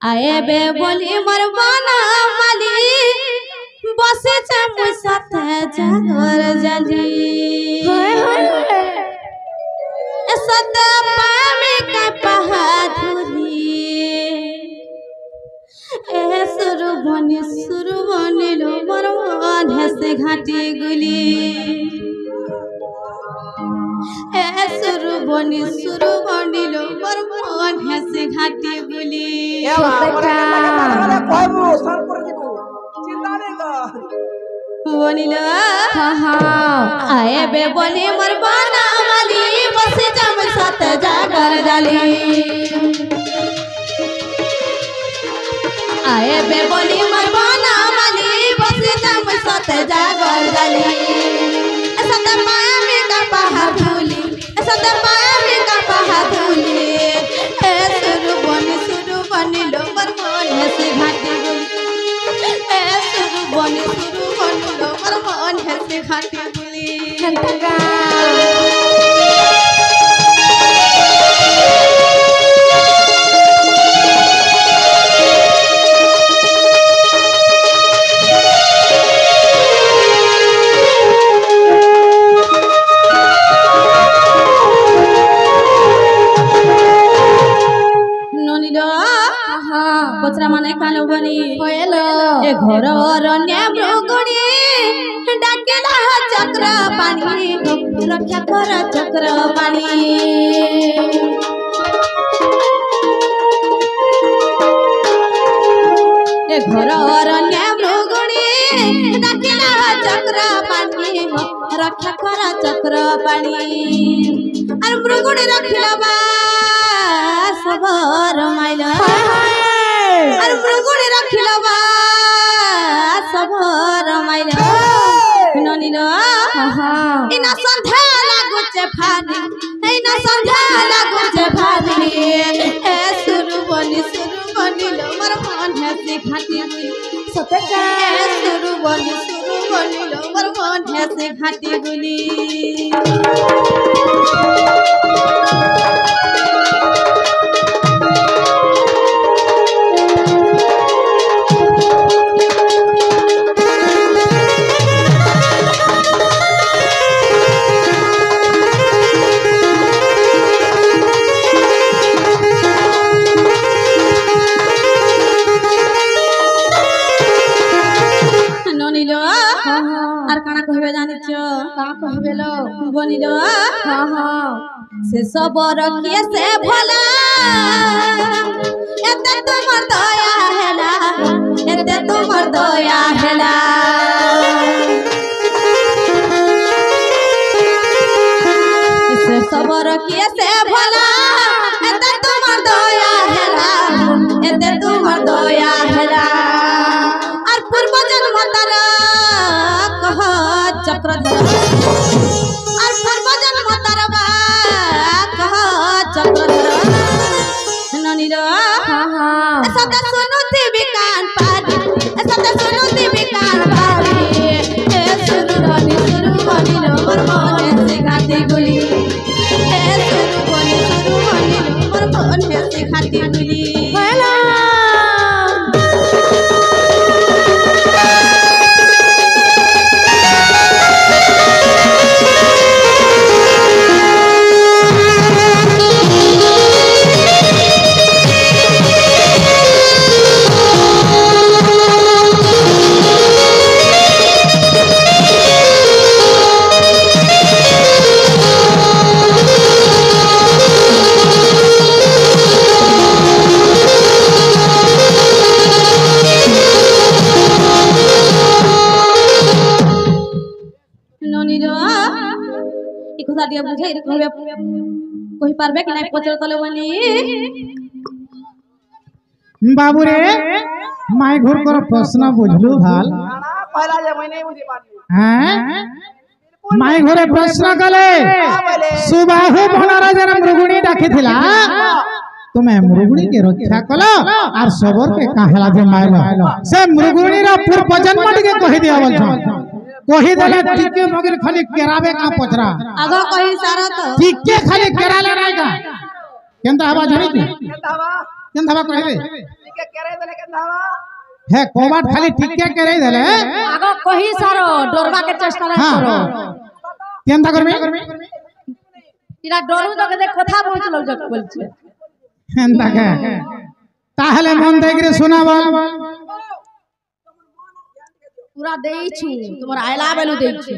आए बे बोली मोर बना माली बसे छे मुई साथे जागर जाली सत पामी का पहाधुरी ए सुरु बनी लो मोर मन हसे घाटी गुली ए सुरु बनी लो मोर मन हसे घाटी गुली बोलिलो आए बे बोली मोर बना माली बसे जम साथ जागर डाली आए बे बोली मोर बना माली बसे जम साथ जागर डाली ऐसा तो माया में का पहा धूली ऐसा तो माया में का पहा धूली ए सुरु बनी लो मोर मन हसे घाटी गुली ए सुरु बनी लो मोर मन हसे घाटी गुली घंटा पचरा माने कालो बनी होएलो ए घर रन्या मृगुणी डाकेला चक्र पानी रक्षा कर चक्र पानी ए घर रन्या मृगुणी डाकेला चक्र पानी रक्षा कर चक्र पानी अरे मृगुणी रखिला बा सबर माइला अरे मृगुणी रखिला बा सबर माइला ननिलो इना संध्या लागुचे फानी इना संध्या लागुचे फानी ए सुरु बनी लो मोर मन हसे घाटी गुली सतका ए सुरु बनी लो मोर मन हसे घाटी गुली आर काना कहबे जानिछ का कहबे लो बनिलो से सबर के से भला एते तुमर दया हैला एते तुमर दया हैला से सबर के से भला एते तुमर दया हैला एते तुमर दया हैला और पूर्व जन्म तारा चक्रधर और पूर्व जन्म तरबा कह चक्रधर ननिलो सत सुनु देवी कान पारी सत सुनु देवी कान पारी ए सुरु बनी लो मोर मन से घाटी गुली ए सुरु बनी लो मोर मन से घाटी गुली हेलो दिया बुझे कहबे कहि पारबे कि नहीं पचर तले बनी बाबू रे माय घर कर प्रश्न बुझलु भाल पहला जे मैं नहीं बुझी पानी हैं माय घरे प्रश्न कले सुबाहु भणारा जन मृगुणी डाकिथिला तुम्हें मृगुणी के रक्षा कलो और सबर के कहला जे मायलो से मृगुणी रा पूर्व जन्म के कहि दिया बोल कहि देले टिके मगर खाली केराबे का पचरा आगो कहि सारा तो टिके खाली केराले नाही का केनता हवा जानि तू केनता हवा कहबे टिके देले के धावा हे कोबाट खाली टिके के रही देले आगो कही सारो डरबा के चेष्टा नहीं करो केनता करबे इरा डरू तो के কথা পৌঁছল জক বলছে কেনতা কে তাহলে মন দেখরে শোনাবো পুরা দেইছি তোমার আইলা বেলু দেইছি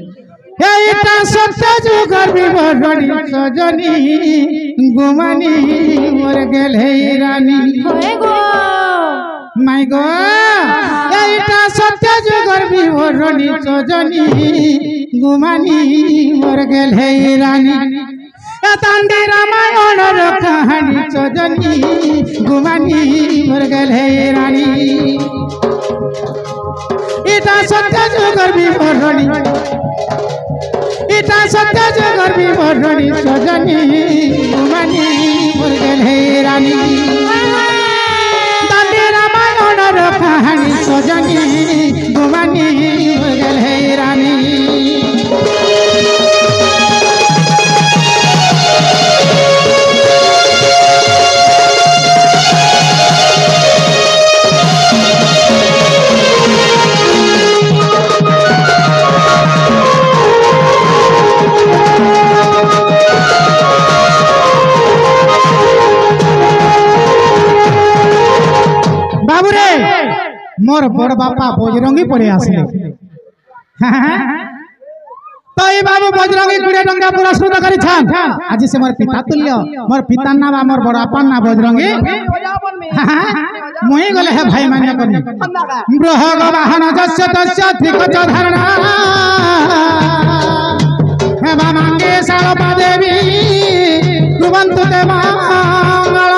এইটা সত্য যুগর বিবরণী সজনী গুমানি মোর গেলে রানী হয়ে গো মাই গো এইটা সত্য যুগর বিবরণী সজনী গুমানি মোর গেলে রানী তান্ডে রামায়ণর কাহিনী সজনী গুমানি মোর গেলে রানী এটা সত্য যুগর বিবরণী এটা সত্য যুগর বিবরণী সজনী গুমানি মোর গেলে রানী তান্ডে রামায়ণর কাহিনী সজনী গুমানি মোর গেলে রানী বাবুরে মোর বড় বাপা বজরঙ্গী পড়ে আসলে তো এই বাবু বজরঙ্গী 20 টঙ্কা পুরস্কৃত করেছেন আজি সে মোর পিতা তুল্য মোর পিতার নাম আমার বড় বাপার নাম বজরঙ্গী মই গলে হে ভাই মান্য করনি ব্রহগ বাহন যস্য তস্য ত্রিকচ ধারণা হে বামাঙ্গে শারপা দেবী কুবন্তু তে মঙ্গল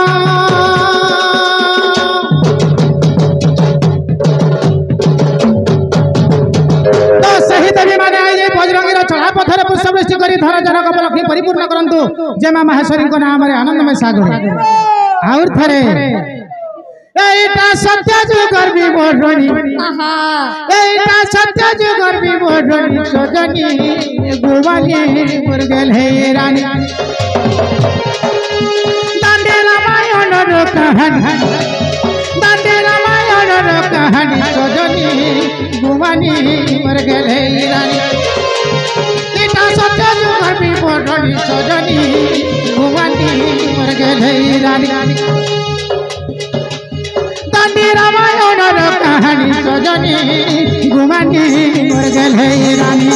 पथर पुष्पवृष्टि करी धन जनक लक्ष्मी परिपूर्ण करंतु जेमा माहेश्वरी को नाम रे आनंदमय सागर और थरे एटा सत्य जुगर विवरणी एटा सत्य जुगर विवरणी सजनी गुवाली मोर गेल हे रानी दांडे रामायण रो कहानी दांडे रामायण रो कहानी सजनी गुवाली मोर गेल हे रानी सत्य जुगर विवरणी सजनी गुवानी मोर गेले रानी दांडी रामायण कहानी सजनी गुवानी मोर गेले रानी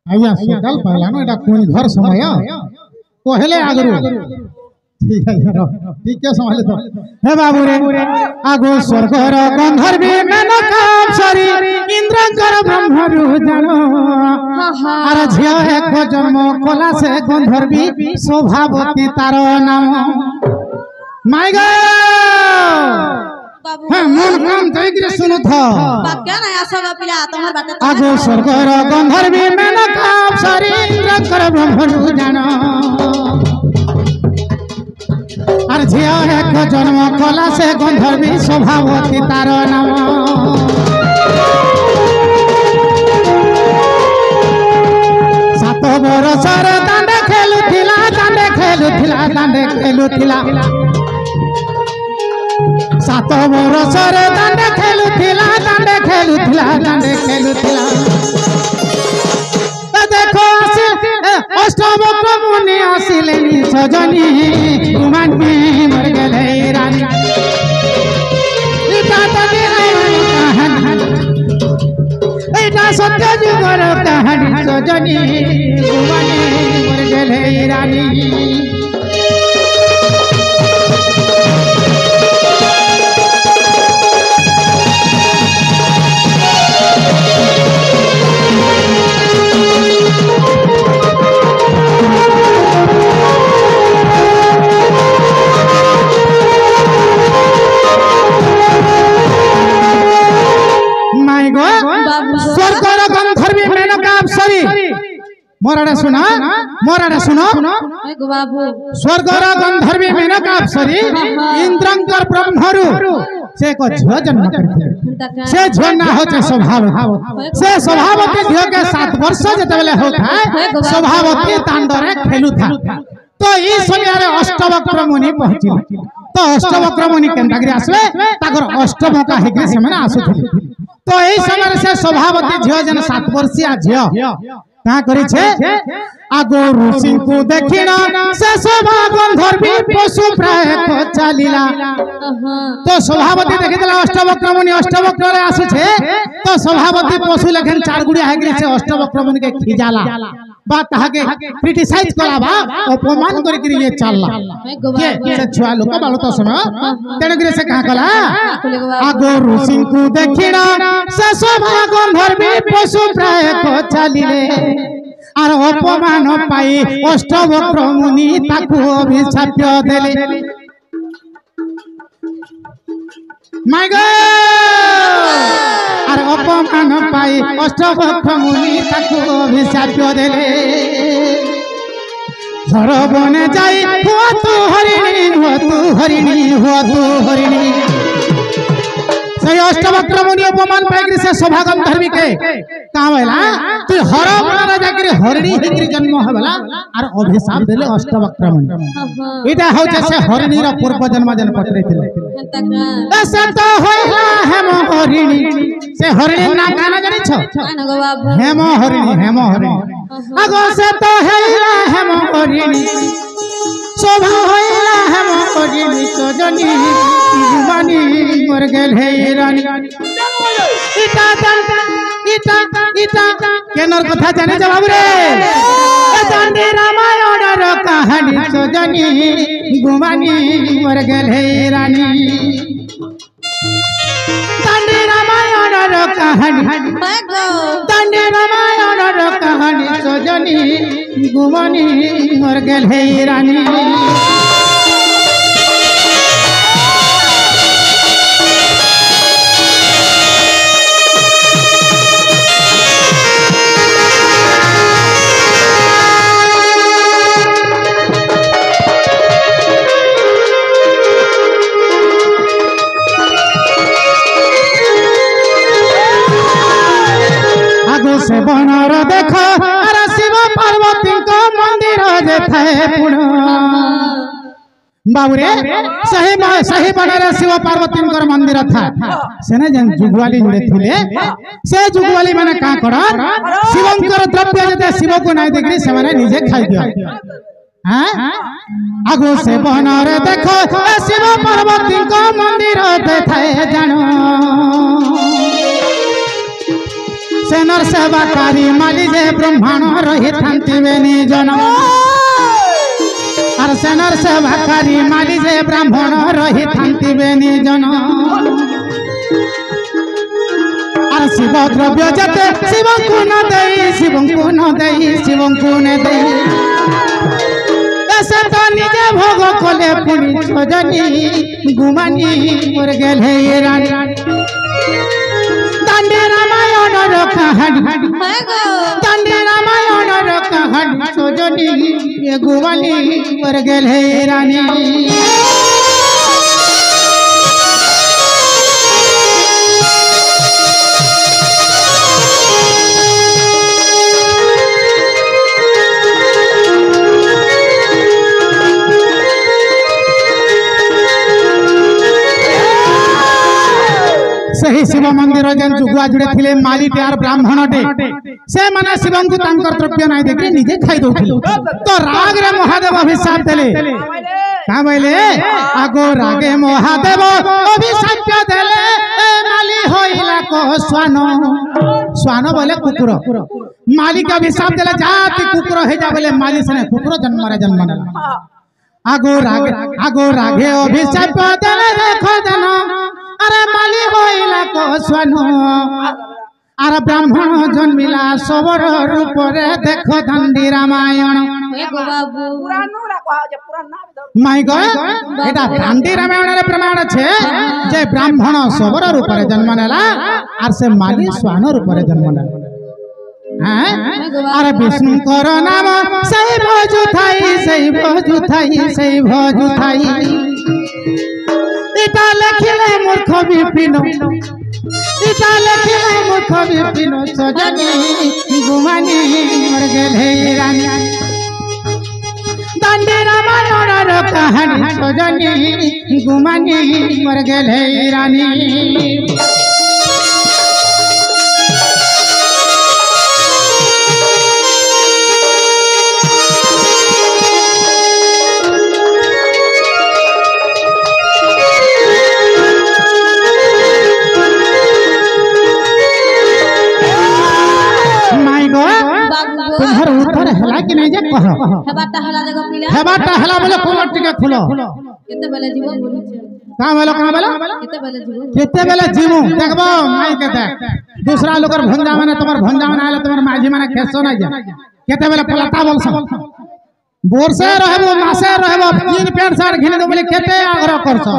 आइया सकाल पहला ना एटा कोन घर समय पहले आगरू ठीक है ठीक है संभाले तो हे बाबू रे आगो स्वर्गर गंधर्वी मेनका अप्सरी इंद्रकर ब्रह्मरु जानो आर झियो एक जन्म कला से गंधर्वी शोभावती तार नाम माय गो बाबू हां मन काम तैगरे सुनु था बाक्या ना आशा पिला तोहर बात आगो स्वर्गर गंधर्वी मेनका अप्सरी इंद्रकर ब्रह्मरु जानो আর ঝিও এক জন্ম কলা সে গন্ধর্বী শোভাবতী তার নাম সাত বরষর দাণ্ডে খেলুথিলা দাণ্ডে খেলুথিলা দাণ্ডে খেলুথিলা সাত বরষর দাণ্ডে খেলুথিলা দাণ্ডে খেলুথিলা দাণ্ডে খেলুথিলা देखो अष्टम मुनि आसिले सजनी गुमानी मर गेले रानी एटा सत्य जुगर कहानी सजनी गुमानी मर गेले रानी मोराडे सुना ए गो बाबू स्वर्गर गंधर्वी मेनका अप्सरी इंद्रंकर ब्रह्मरु से को झियो जन्म करथिले से झियो ना होचे स्वभाव से स्वभावती झियो के 7 वर्ष जेतेबेले होता स्वभावती तांडरे खेलु था तो ई समय अष्टवक्र मुनि पहुंची तो अष्टवक्र मुनि केनटागरी आसबे ताकर अष्टवका हेकरी समय आसुथिले तो एई समय से स्वभावती झियो जन 7 वर्षीय झियो का करी छे आगो ऋषि को देखिना से शोभा गंधर्वी पशु प्राय को चलिला तो स्वभावती देखितला अष्टवक्र मुनि अष्टवक्र रे आसु छे तो स्वभावती पशु लेखन 4 गुड़िया हेगरी से अष्टवक्र मुनि के खिजाला बा ताके क्रिटिसाइज कलाबा अपमान करी करी ये चलला के से छुआ लोक बालो तो समय तेनगरे से कहा कला आगो ऋषि को देखिना से शोभा गंधर्वी पशु प्राय को चलिले आर अपमान पाई अष्टवक्र मुनि ताकू अभिशाप देले माय गॉड आर अपमान पाई अष्टवक्र मुनि ताकू अभिशाप देले झर बने जाई हुआ तू हरिणी से अष्टवक्र मुनि अपमान पाई से शोभा गंधर्वी के का भला तू हर बना जाकरी हरिणी हिकरी जन्म हबला आर अभिशाप देले अष्टवक्र मुनि इटा हो जैसे हरिणी रा पूर्व जन्म जन पकड़ैथिले से तो होइला हेम हरिणी से हरिणी ना गाना जानि छ गो बाबू हेम हरिणी अगो से तो होइला हेम हरिणी शोभा होइला हेम हरिणी सजनी गुमानी मर गेल हे रानी इटा केनर कथा जाने जवाब रे दांडी रामायण रो कहानी सजनी गुमानी मर गेल हे रानी दांडी रामायण रो कहानी सजनी गुमानी मर गेल हे रानी से बनर देख अरे शिव पार्वती को मंदिर जे थाए पुण बाबूरे सही बनर शिव पार्वती को मंदिर था सेने जन जुगवाली जुड़े थिले से जुगवाली माने का करन शिवंकर द्रव्य जते शिव को नाही देखि से माने निजे खाइ दियो हां आगो से बनर देख शिव पार्वती को मंदिर जे थाए जानो सेनर सेवाकारी माली जे ब्रह्मांड रही थांती बेनी जन और सेनर सेवाकारी माली जे ब्राह्मण रही थांती बेनी जन और शिव द्रव्य जते शिव को न देई ऐसे तो निजे भोग कोले पुनी सजनी गुमानी मर गेल हे रानी दांडी रामायण रो कहानी सजनी ये गुवाली मर गेल हे रानी सही शिव मंदिर जन जुगुआ जुड़े थिले माली टेर ब्राह्मण टे से माने शिवं को तांकर द्रव्य नाही देखि निजे खाइ दोथिले तो राग रे महादेव अभिशाप देले का बोले आगो रागे महादेव अभिशाप देले माली होइला को स्वान बोले कुकुर माली का अभिशाप देले जाति कुकुर हे जा बोले माली सने कुकुर जन्म रे जन्म नेला आगो रागे अभिशाप देले देखो जन अरे माली होइला को स्वानो अरे ब्राह्मण जन्मिला सबर रूप रे देखो दांडी रामायण माय गॉड एटा दांडी रामायण रे प्रमाण छे जे ब्राह्मण सबर रूप रे जन्म नेला आर से माली स्वान रूप रे जन्म नेला अरे विष्णु करो नाम सही भजु थाई सही भजु थाई सही भजु थाई इटा लेखिले मूर्ख विपिन इटा लेखिले मूर्ख विपिन सजनी गुमानी मर गेले रानी दांडी रामायण कहानी सजनी गुमानी मर गेले रानी तुम्हार उत्तर हला कि नहीं जे कह हेबाटा हला देखो पिला हेबाटा हला बोले कोलट टिके खुलो केते बेले जीवो बोली छे का बोलो केते बेले जीवो देखबो माई केते दूसरा लोकर भंजा माने तुम्हार भंजा माने आले तुम्हार माझी माने खेसो ना जा केते बेले पलटा बोल सब बोरसे रहबो मासे रहबो तीन पेड़ सार घिने दो बोले केते आग्रह करछो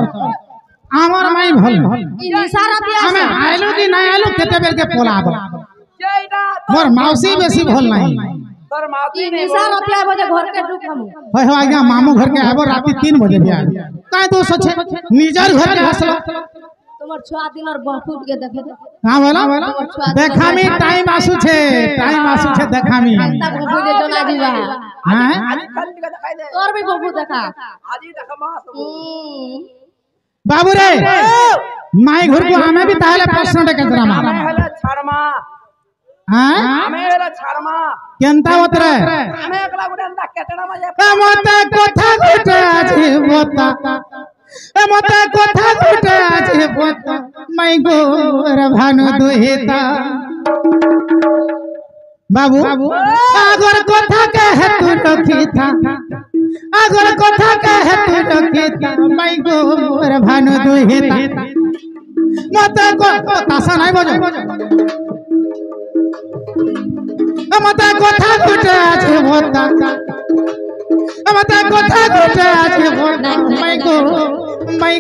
आमर माई भल ई निसारा पिया हमें आइलो कि नहीं आइलो केते बेल के पोलाबो मोर मौसी बेसी भल नहीं तोर माती ई निसारा पिया बजे घर के दुख हम होय हो आज्ञा मामू घर के आबो राती 3 बजे बिया काहे तो सचे निजर घर के हसलो तोमर छुआ दिन और बहुत के देखे हां बोला देखामी टाइम आसु छे देखामी तक बुझे जोना जीवा हां आज कल के दिखाई दे और भी बहुत देखा आज ही देख मास बाबू रे माई घर को हमें भी ताले प्रश्न के जरा मार हमें हला छाड़मा हां हमें हला छाड़मा केनता उतरे हमें एकला गुडे अंदा केतडा मजे मते कोठा गुटे आछे बोता मते कोठा गुटे आछे बोता माई गोर भानु दुहिता बाबू अगर कोठा के हेतु रखीता अगर कोठा के हेतु रखीता माई गोर भानु दुहिता मते को तासा नहीं बजे मते कोठा गुटे आछे बोता मते कोठा गुटे आछे बोता माई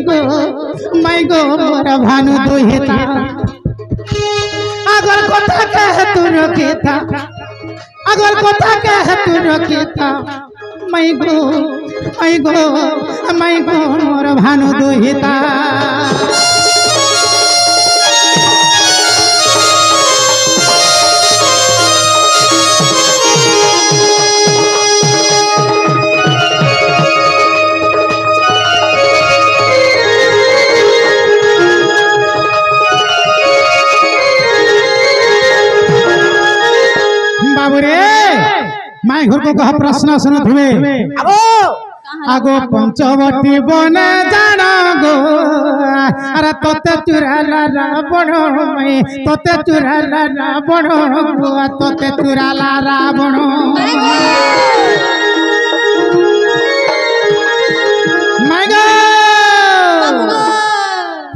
गो मोर भानु दुहिता अगर कोठा के हेतु रखीता अगर कोठा के हेतु रखीता माई गो मोर भानु दुहिता माई घर को कह प्रश्न सुनत हुए आगो पंचवटी बन जाना गो अरे तोते चुराला रावण तोते चुराला रावण तोते चुराला रावण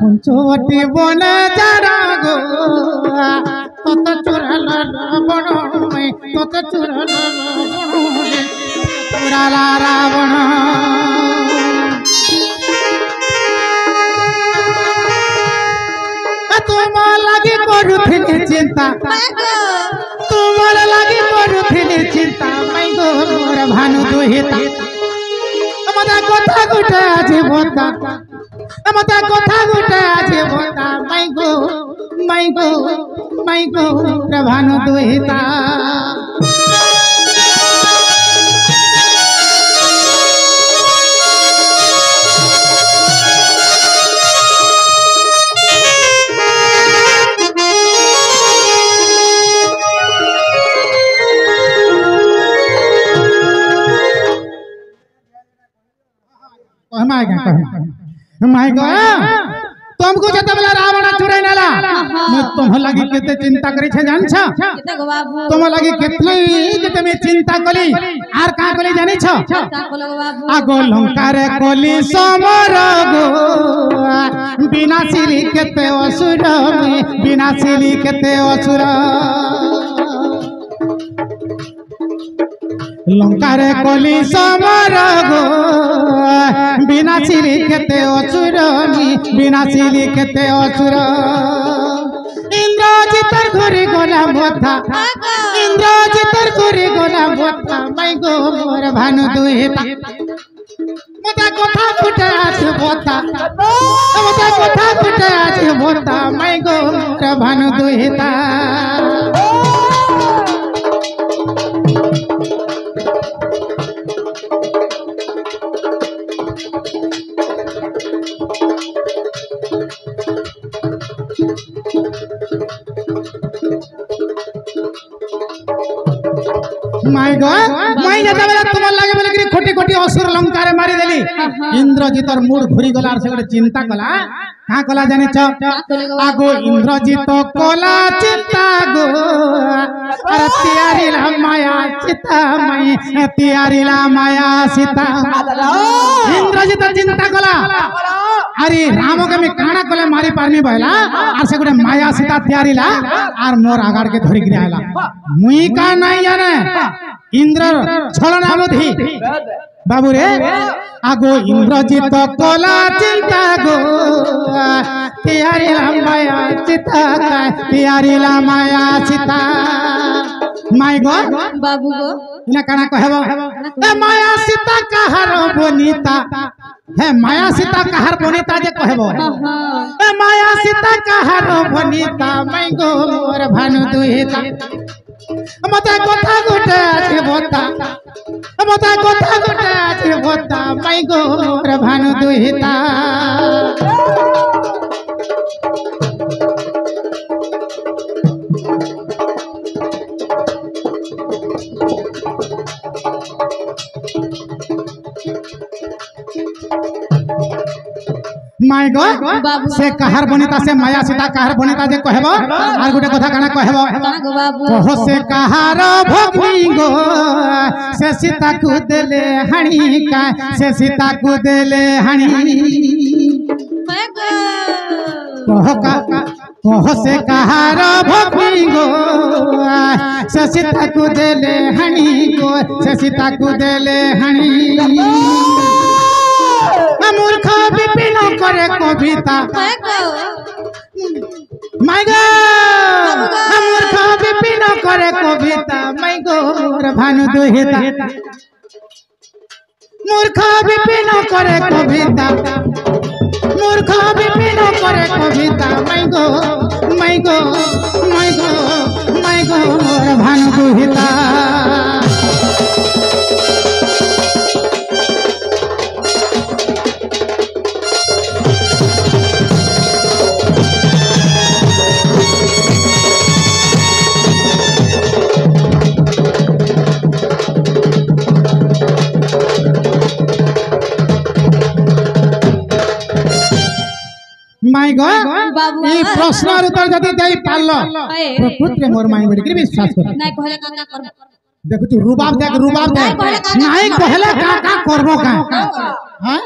पंचवटी बन जाना गो तोते चुराला रावण तोते चुराला चुराला रावण तुम लगी करुथिली चिंता तुम लगी करुथिली चिंता माई गो मोर भानु दुहिता मते कथा गुटे आछे बोता मते कथा गुटे आछे बोता माई गो मोर भानु दुहिता तुमको जते बेला रावण चुराई नेला मैं तुम लगी केते चिंता करी छे जान छ केते गो बाबू तुम लगी केते में चिंता कली आर का कली जानि छ का कोलो बाबू आगो लंका रे कली समर गो विनाशिली केते असुर विनाशिली केते असुर लंका रे कली समर गो विनाशिली केते असुर विनाशिली केते असुर इंद्र ইন্দ্রজিতের ঘরে গলা বথা ইন্দ্রজিতের ঘরে গলা বথা মাই গো মোর ভানু দুহিতা মোটা কথা ফুটে আছে বথা মোটা কথা ফুটে আছে বথা মাই গো মোর ভানু দুহিতা माय गॉड माय जता बेला तुमर लागे बोले कि खोटी खोटी असुर लंकारे मारी देली इंद्रजितर मूड घुरी गला से गोटे चिंता कला का कला जाने छ आगो इंद्रजित कला चिंता गो अरे तियारी ला माया सीता मई तियारी ला माया सीता इंद्रजित चिंता कला अरे राम के मैं काना कले मारी पारनी बहला और से गोटे माया सीता तियारी ला और मोर आगाड़ के धरि गिरा आला मुई का नहीं जाने इंद्र छलना बुद्धि बाबू रे आगो इंद्रजित कला चिंता गो तियारी ला माया सीता तियारी ला माया सीता माय गॉड बाबू गो इना काना कहबो ए माया सीता कहार बनिता है माया सीता कहार बनिता जे कहबो ए माया सीता कहार बनिता माय गो मोर भानु दुहिता मते कथा गोटे আছে বতা मते कथा गोटे আছে বতা माय गो मोर भानु दुहिता माय गॉड से कहार बनिता से माया सीता कहार बनिता जे कहबो आर गुटे कथा काना कहबो कहो से कहार भगनी गो से सीता को देले हणी का से सीता को देले हणी कहो से कहार भगनी गो से सीता को देले हणी गो से सीता को देले हणी मूर्ख विपिन करे कविता माय गो मूर्ख विपिन करे कविता माय गो मोर भानु दुहिता मूर्ख विपिन करे कविता मूर्ख विपिन करे कविता माय गो माय गो माय गो माय गो मोर भानु दुहिता माय गॉड बाबू ई प्रश्न उत्तर जदी देई पारलो प्रकृति मोर माई बड़ी विश्वास कर नहीं कहले का करबो देखो तू रुबाब देख नहीं कहले का करबो का हां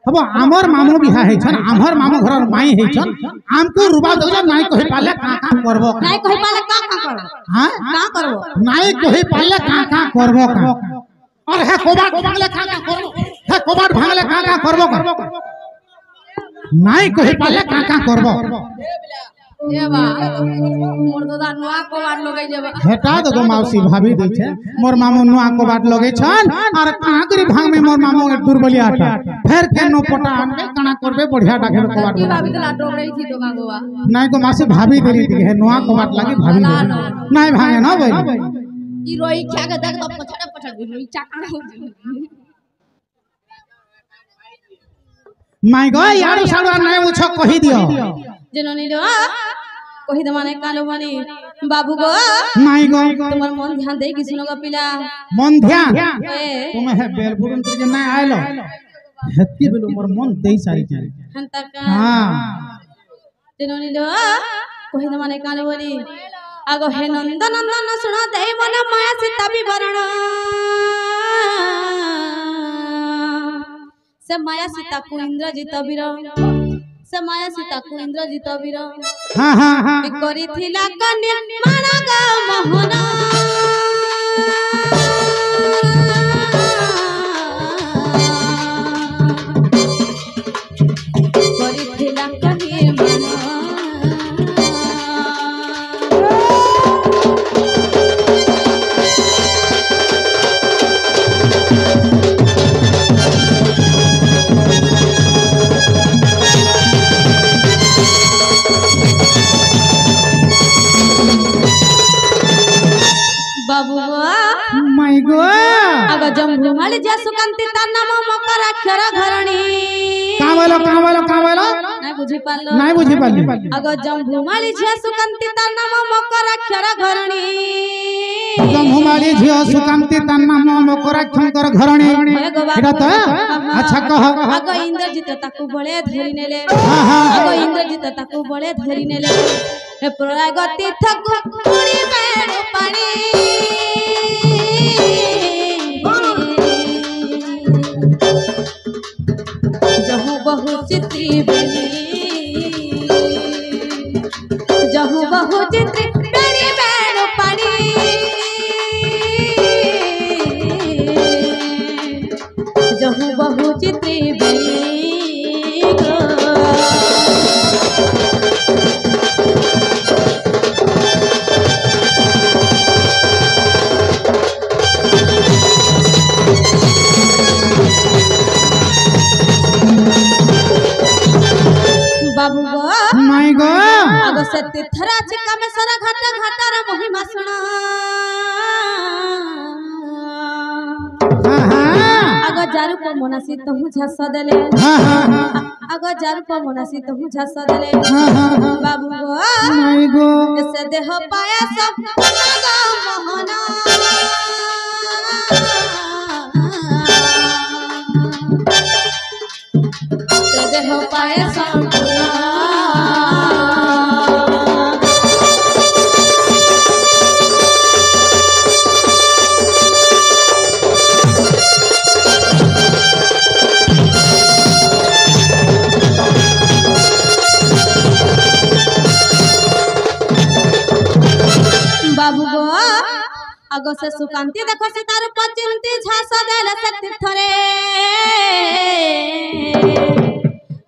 अब हमर मामू बिहा है छन हमर मामू घर माई है छन हमको रुबाब दो नहीं कहि पाले का करबो नहीं कहि पाले का करबो हां का करबो नहीं कहि पाले का करबो का और हे कोबाट भांगले का करबो हे कोबाट भांगले का करबो नहीं कहि पाले का करबो ए बा मोर दादा नुआ को बात लगे जेबा हेटा दो मौसी भाभी दै छै मोर मामू नुआ को बात लगे छन और कहां करी भांग में मोर मामू दुर्बली आटा फेर के नो पटा आनबे कना करबे बढ़िया डाके को बात भाभी तो लाडो रही थी तो गागोवा नहीं को मासी भाभी देली थी है नुआ को बात लागी भाभी नहीं भांगे ना बोल ई रोई क्या के देख तो पछड़ रोई चाका हो माय गॉड यारो साडवा नहीं उछो कहि दियो जननी रो कहि द माने कालो माने बाबू गो माय गॉड तुम्हार मन ध्यान दे कि सुनो ग पिला मन ध्यान तुम है बेलपुरन के नहीं आइलो हेती बेलो मोर मन देई सारी छै हंता का हां जननी रो कहि द माने कालो बोली आगो हे नंदन नंदन सुनो दे मन माया सीता विवरण से माया सीता को इंद्रजित वीर से माया सीता को इंद्रजित वीर हां हां हां करी थिला कन्या माना गा मोहन करी थिला कन्या माना बुझी पालो नहीं बुझी पाली अगो जम्भुमाली झिया सुकांती तार नाम मकराक्षर घरणी जम्भुमाली झिया सुकांती तार नाम मकराक्षर घरणी एटा तो अच्छा कह अगो इंद्रजित ताकू बळे धरि नेले अगो इंद्रजित ताकू बळे धरि नेले ए प्रयाग तीर्थ कुणी बेण पानी जहु बहु चित्री बेनी जहु बहु चित्री बेनी बेण पानी जहु बहु चित्री बेनी बाबू गो माई गो अगो सत्य थरा कामेश्वर घाट घाटार महिमा सुना अगो जारू को मोनासी तहु झस देले अगो जारू को मोनासी तहु झस देले बाबू गो माई गो से देह पाया सब गो मोहना से देह पाया सब बाबू गो अगो से सुकांती देखो से तार पचिंती झास देले से तीर्थरे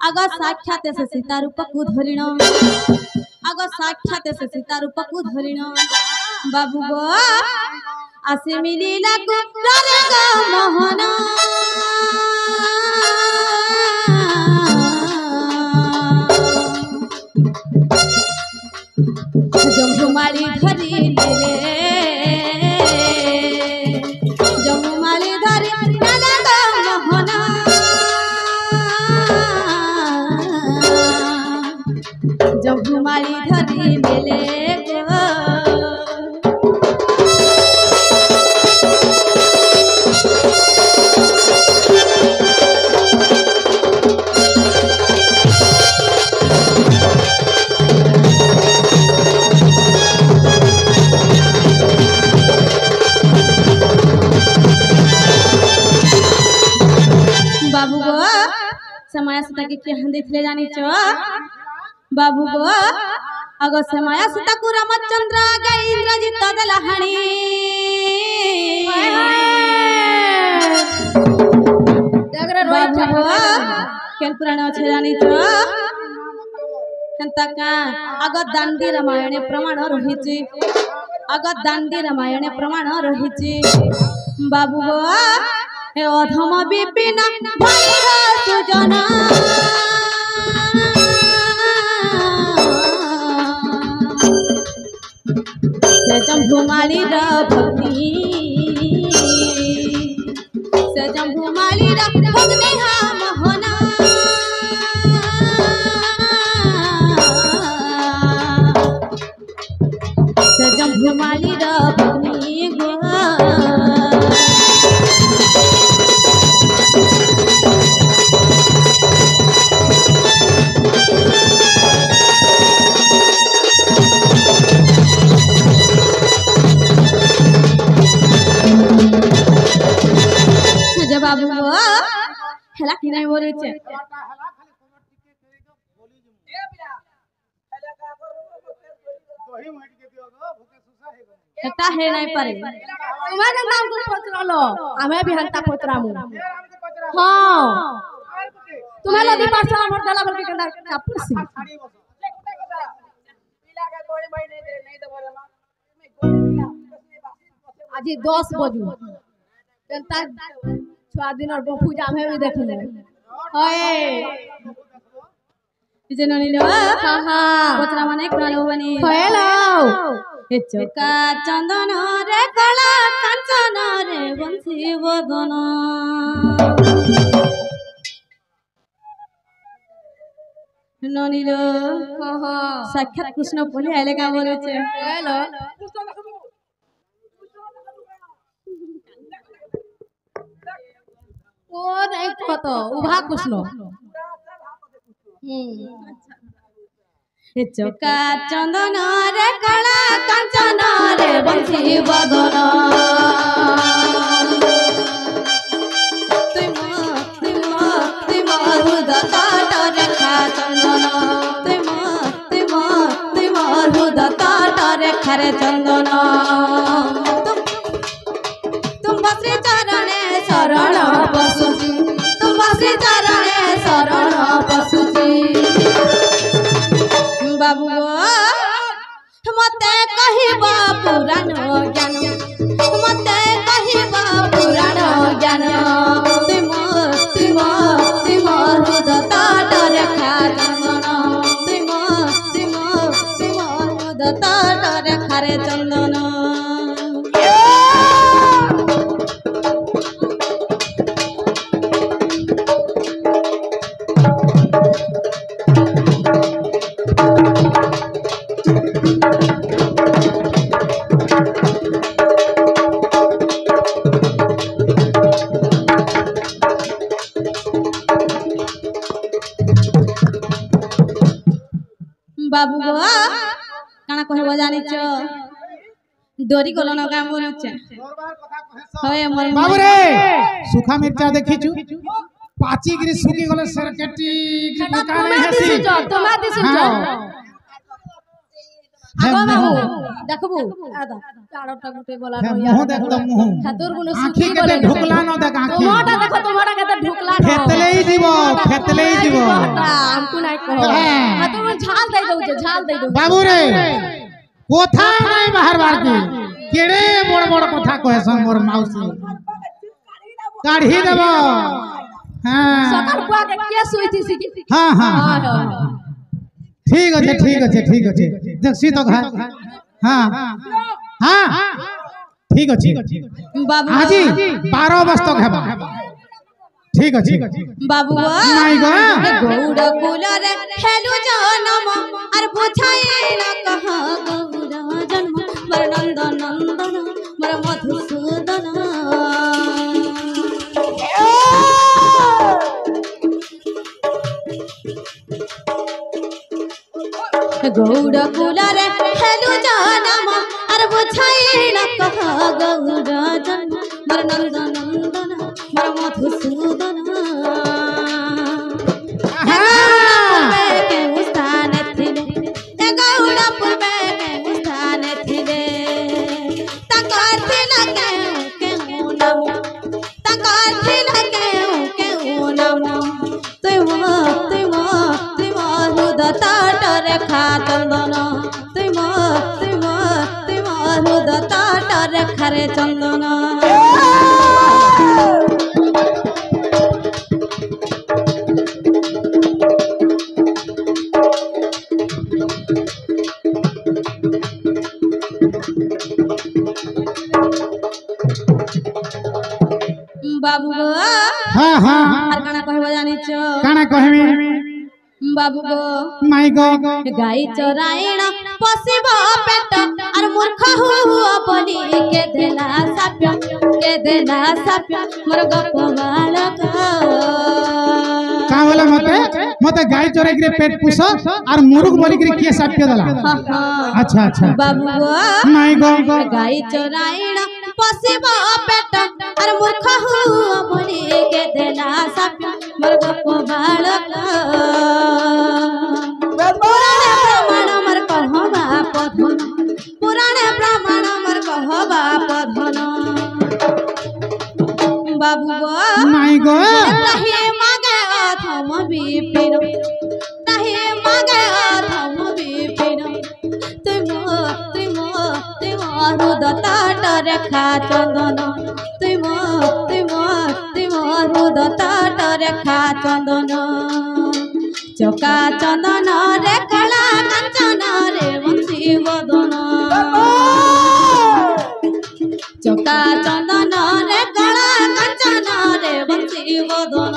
अगो साक्षात से सीता रूप को धरिण अगो साक्षात से सीता रूप को धरिण बाबू गो आसे मिलिला को रे गो मोहन जम्भुमाली धरि नेले जम्भुमाली धरि नेले गो मोहन जम्भुमाली धरि नेले गो बाबू गो समय सीता के केहन देखले जानी छ बाबू गो अगो समय सीता को रामचंद्र आगे इंद्रजित दलहणी बाबू गो केन पुराण छ जानी छ हंता का अगो दांडी रामायण प्रमाण रहिछि अगो दांडी रामायण प्रमाण रहिछि बाबू गो हे अधम विपिन भैर सुजना से जम्भुमाली रा भक्ति से जम्भुमाली रा भक्ति हा मोहना से जम्भुमाली रा भक्ति गो बाबू गो हेला कि नहीं बोले छे एकटा हे नहीं पारे तुम्हारे नाम को पचरालो हमें भी हंता पचरामु हां तुम्हें लदी पाछा भर डाला भर के कंदा चापुसी आज 10 बजे जनता छुआ दिन और पूजा में भी देख ले ओए जननी लो हां हां पचरा माने कालो बनी हेलो ए चका चंदन रे कला कांचन रे बंसी बदन ননির সাক্ষাৎ কৃষ্ণ বলে আইলে কা বলেছে ও নাই কত উভা কৃষ্ণ চকা চন্দন রে কলা কাঞ্চন রে বংশী বদন তুই মরুদ তট রেখা চন্দন তুই মরুদ তট রেখারে চন্দন তুম শ্রী চরণে শরণ পশুচি তুম শ্রী চরণে শরণ পশুচি বাবু মতে কহিব পুরাণ জ্ঞান মতে কহিব পুরাণ জ্ঞান তুই হৃদ তট রেখা চন্দন তুই হৃদ তট রেখারে চন্দন বাবু গো কানা কহিব জানিছ ডরি গল না কাম বলছে হয় মোর বাবু রে সুখা মির্চা দেখিছু পাচি গরি সুকি গলে সরকেটি তোমা দিছিছ আগো বাবু দেখবু চারটা গুটে বলা মুহ একদম মুহ খাতুর গুলো আঁখি কেতে ঢুকলা ন দেখ আঁখি তোমাটা দেখো তোমাটা কেতে ঢুকলা ন ফেতলেই দিব আমকু নাই কহ খাতুর ঝাল দেই দউছে বাবু রে কোথা নাই বাহারবার কি কেড়ে বড় বড় কথা কহেছন মোর মাউসি কাঢ়ি দেব হ্যাঁ সকাল পুয়া কে কে শুইছি হ্যাঁ ঠিক আছে দেখছি তো ঘর হ্যাঁ ঠিক আছে বাবু আজি 12 বস্তক হেবা ঠিক আছে বাবু নাই গো গৌড় কুলরে হেলু জনম আর বুঝাই না কহ গৌড় জন্ম মর নন্দন মর মধুসূদন গৌড় কুলরে হেলু জনম আর বুঝাই না কহ গৌড় জন্ম মর নন্দন মর মধুসূদন চন্দন তুই হৃদ তট রেখারে চন্দন বাবু আর কানা কহিব জানিছ কানা কহিবি বাবু গো মাই গো গাই চরাইণ পশিব পেট আর মূর্খ হুয়া বলি কে দেলা সাপ্য মোর গপ বালক का बोले मते गाय चोरे के पेट पुस और मुर्ग बोली के के साप्य दला अच्छा बाबू नहीं गो गाय चोराइण पसिब पेट और मूर्ख हुआ बोली के देला साप्य मोर गप बालक पुराण ब्राह्मण मर कहबा पधन बाबू नहीं गो नहीं मागे अथम विपिन नहीं मागे अथम विपिन तुम हृद तट रेखा चंदन तुम हृद तट रेखा चंदन चका चंदन रे कला कांचन रे बंशी बदन चका चंदन रे कला कांचन रे बंशी बदन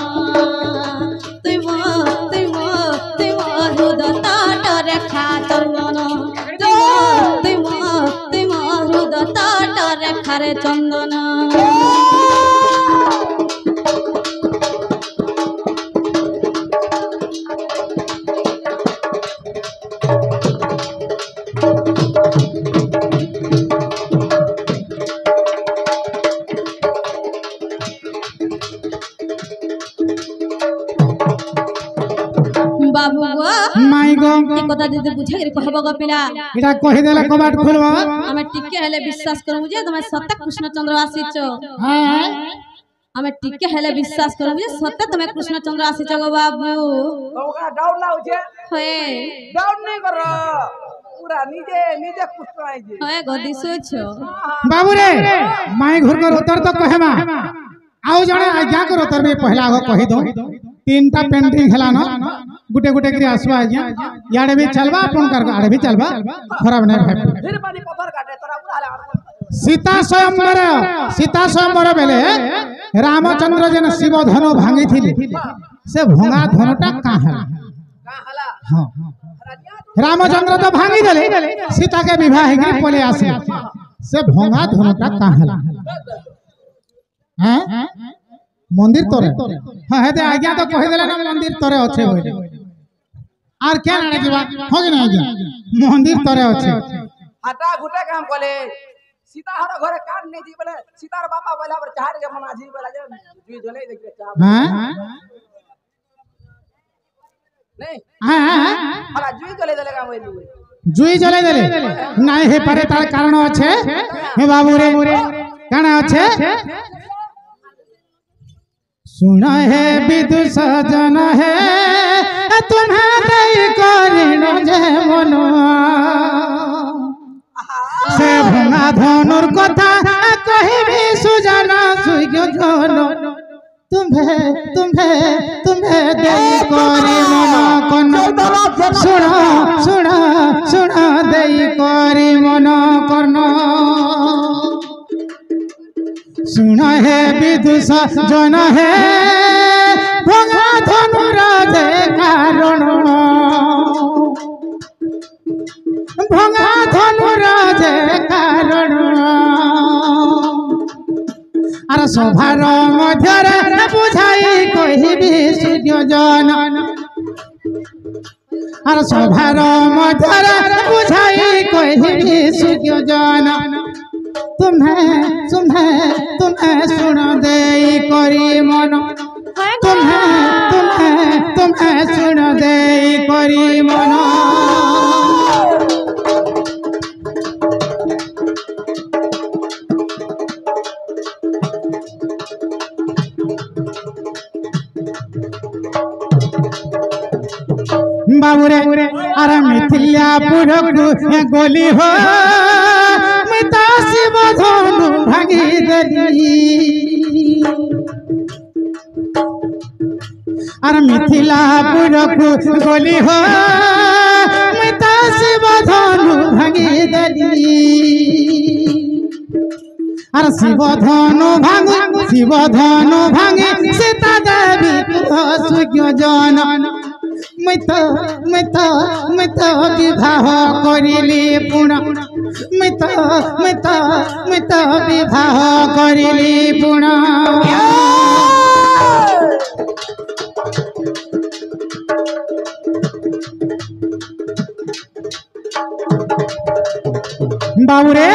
तुम মাথারে চন্দন বাবু গো মাই গো এই কথা যদি বুঝাই কহব গো পিলা এটা কহি দেলে কবাট খুলব আমি টিকে হেলে বিশ্বাস করবো যে তুমি সত্য কৃষ্ণচন্দ্র আসিছ হ্যাঁ আমি টিকে হেলে বিশ্বাস করবো যে সত্য তুমি কৃষ্ণচন্দ্র আসিছ গো বাবু তোমরা ডাউট লাগুছে হয়ে ডাউট নাই করো পুরা নিজে নিজে পুষ্ট আইছে হয়ে গো দিশুছ बाबू रे माई घर कर उतर तो कहमा आउ जणे आज्ञा कर उतर बे पहला आगो कहि दो तीनटा पेंटिंग हला न गुटे गुटे करी आसवा आज्ञा याडे भी चलबा अपन कर आडे भी चलबा खराब नहीं भाई फिर पानी पत्थर काटे तोरा पूरा सीता स्वयंवर बेले रामचंद्र जन शिव धनु भांगी थिले से भंगा धनुटा काहला का हला हां रामचंद्र तो भांगी देले सीता के विवाह के पले आसे से भंगा धनुटा काहला हैं मंदिर तोरे हां हेते आज्ञा तो कहि देले ना मंदिर तोरे अच्छे होय आर क्या नाने जीवा हो कि ना आज्ञा मंदिर तोरे अच्छे हटा घुटे काम कोले सीता हर घरे काट नहीं दी बोले सीतार बापा बोला पर चाहर के मना जी बोला जे जुई जले देख चाह हैं नहीं हां हला जुई जले देलेगा मोइली जुई जले देले नाही हे पारे तार कारण अच्छे हे बाबू रे काना अच्छे सुन है विदुष जन है तुम्हारे करिण जे मन से भंगा धनुर कथा कहिबी सुजन सुज्ञ जन तुम्हें तुम्हें तुम्हें देई करि मन कन सुन सुन सुन देई करि मन कन सुन है विदुष जन है भंगा धनुर जे कारण भंगा धनुर जे कारण आर सभार मध्यरे बुझाई कहिबी सूर्य जन आर सभार मध्यरे बुझाई कहिबी सूर्य जन तुम्हें तुम्हें तुम्हें सुन देई करी मन तुम्हें तुम्हें तुम्हें सुन देई करी मन बाबूरे अरे मिथिलापुर गोली हो मिता शिव धनु भांगी देली अरे मिथिलापुर गोली हो मिता शिव धनु भांगी देली अरे शिव धनु भांगी सीता देवी सुज्ञ जन मैं तो विवाह करिली पुण मैं तो विवाह करिली पुण बाबू रे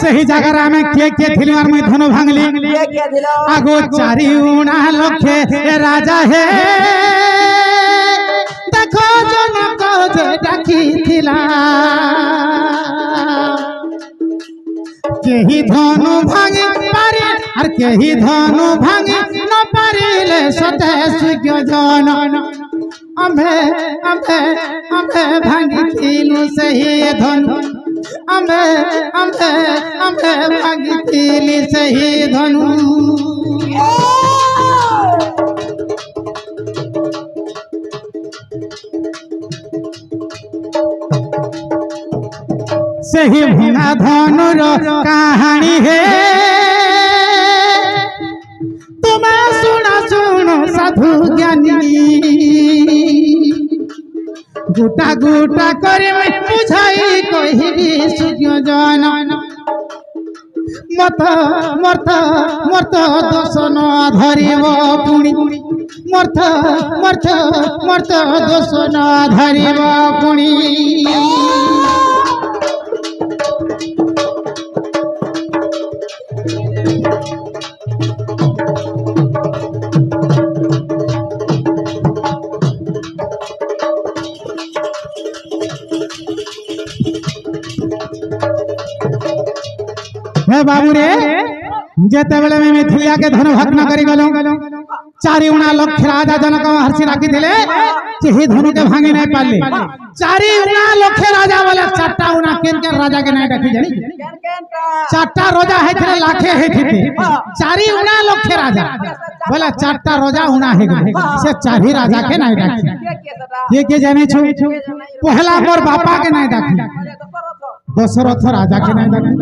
सही जगह में के थिली और मैं धनु भांगली आगो चारि उना लखे राजा है देखो जनक जे डाकी थिला केही धनु भांगी पारे और केही धनु भांगी न पारिले सते सुज्ञ जन अम्भे अम्भे अम्भे भांगी थिलु सही धनु अम्भे अम्भे अम्भे भांगी थिली सही धनु सही भंगा धनुर कहानी है तुम्हें सुना सुनो साधु ज्ञानी गुटा गुटा करे बुझाई कहिबी सूर्य जन मत मर्थ मर्थ दोष न धरिब पुणी मर्थ मर्थ मर्थ दोष न धरिब पुणी बाबू रे जेते बेले में मिथिलिया के धन भग्न करी गलो 4 उना लक्ष राजा जनक हर्षि राखी थिले ही धनु के भांगी नहीं पाले 4 उना लक्ष राजा वाले 4टा उना केन के राजा के नहीं डाकी जानी 4टा राजा है थे लाखे है थे 4 उना लक्ष राजा बोला 4टा राजा उना है से 4 ही राजा के नहीं डाकी ये के जाने छु पहला मोर बापा के नहीं डाकी दशरथ राजा के नहीं डाकी